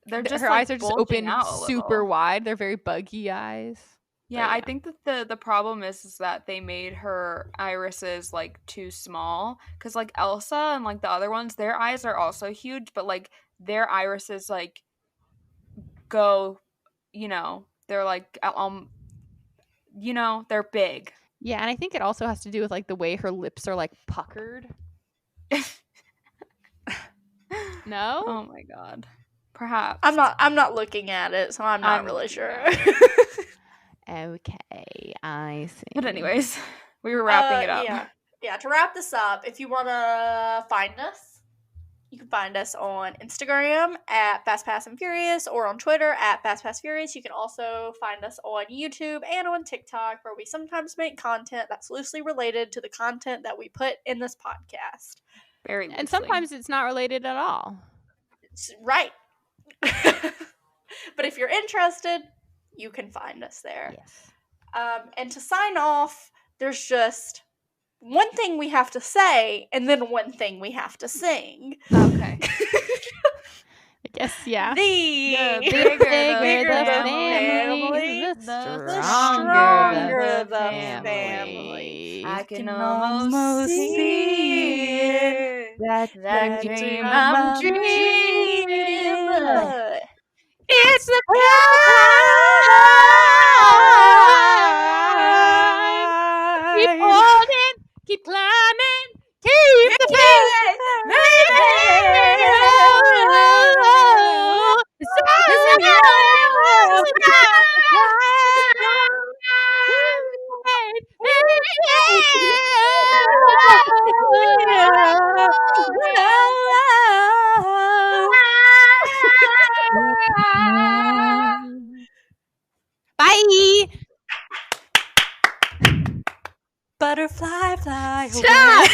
they're just her eyes are just open super little. wide. They're very buggy eyes. Yeah, I think that the problem is that they made her irises like too small, because like Elsa and like the other ones, their eyes are also huge, but like their irises like go, they're like they're big. Yeah, and I think it also has to do with like the way her lips are like puckered. No? Oh my god. Perhaps. I'm not looking at it, so I'm not really sure. Okay, I see. But anyways, we were wrapping it up. Yeah, to wrap this up, if you want to find us, you can find us on Instagram at Fast Pass and Furious or on Twitter at Fast Pass Furious. You can also find us on YouTube and on TikTok, where we sometimes make content that's loosely related to the content that we put in this podcast. Very loosely. And sometimes it's not related at all. Right. But if you're interested, you can find us there. Yes. And to sign off, there's just one thing we have to say, and then one thing we have to sing. Okay. I guess, yeah. The bigger the family, the stronger the family. I can almost see it. That dream I'm dreaming. It's the climb. Keep holding, keep climbing, keep the faith, Bye. Butterfly fly away. Stop.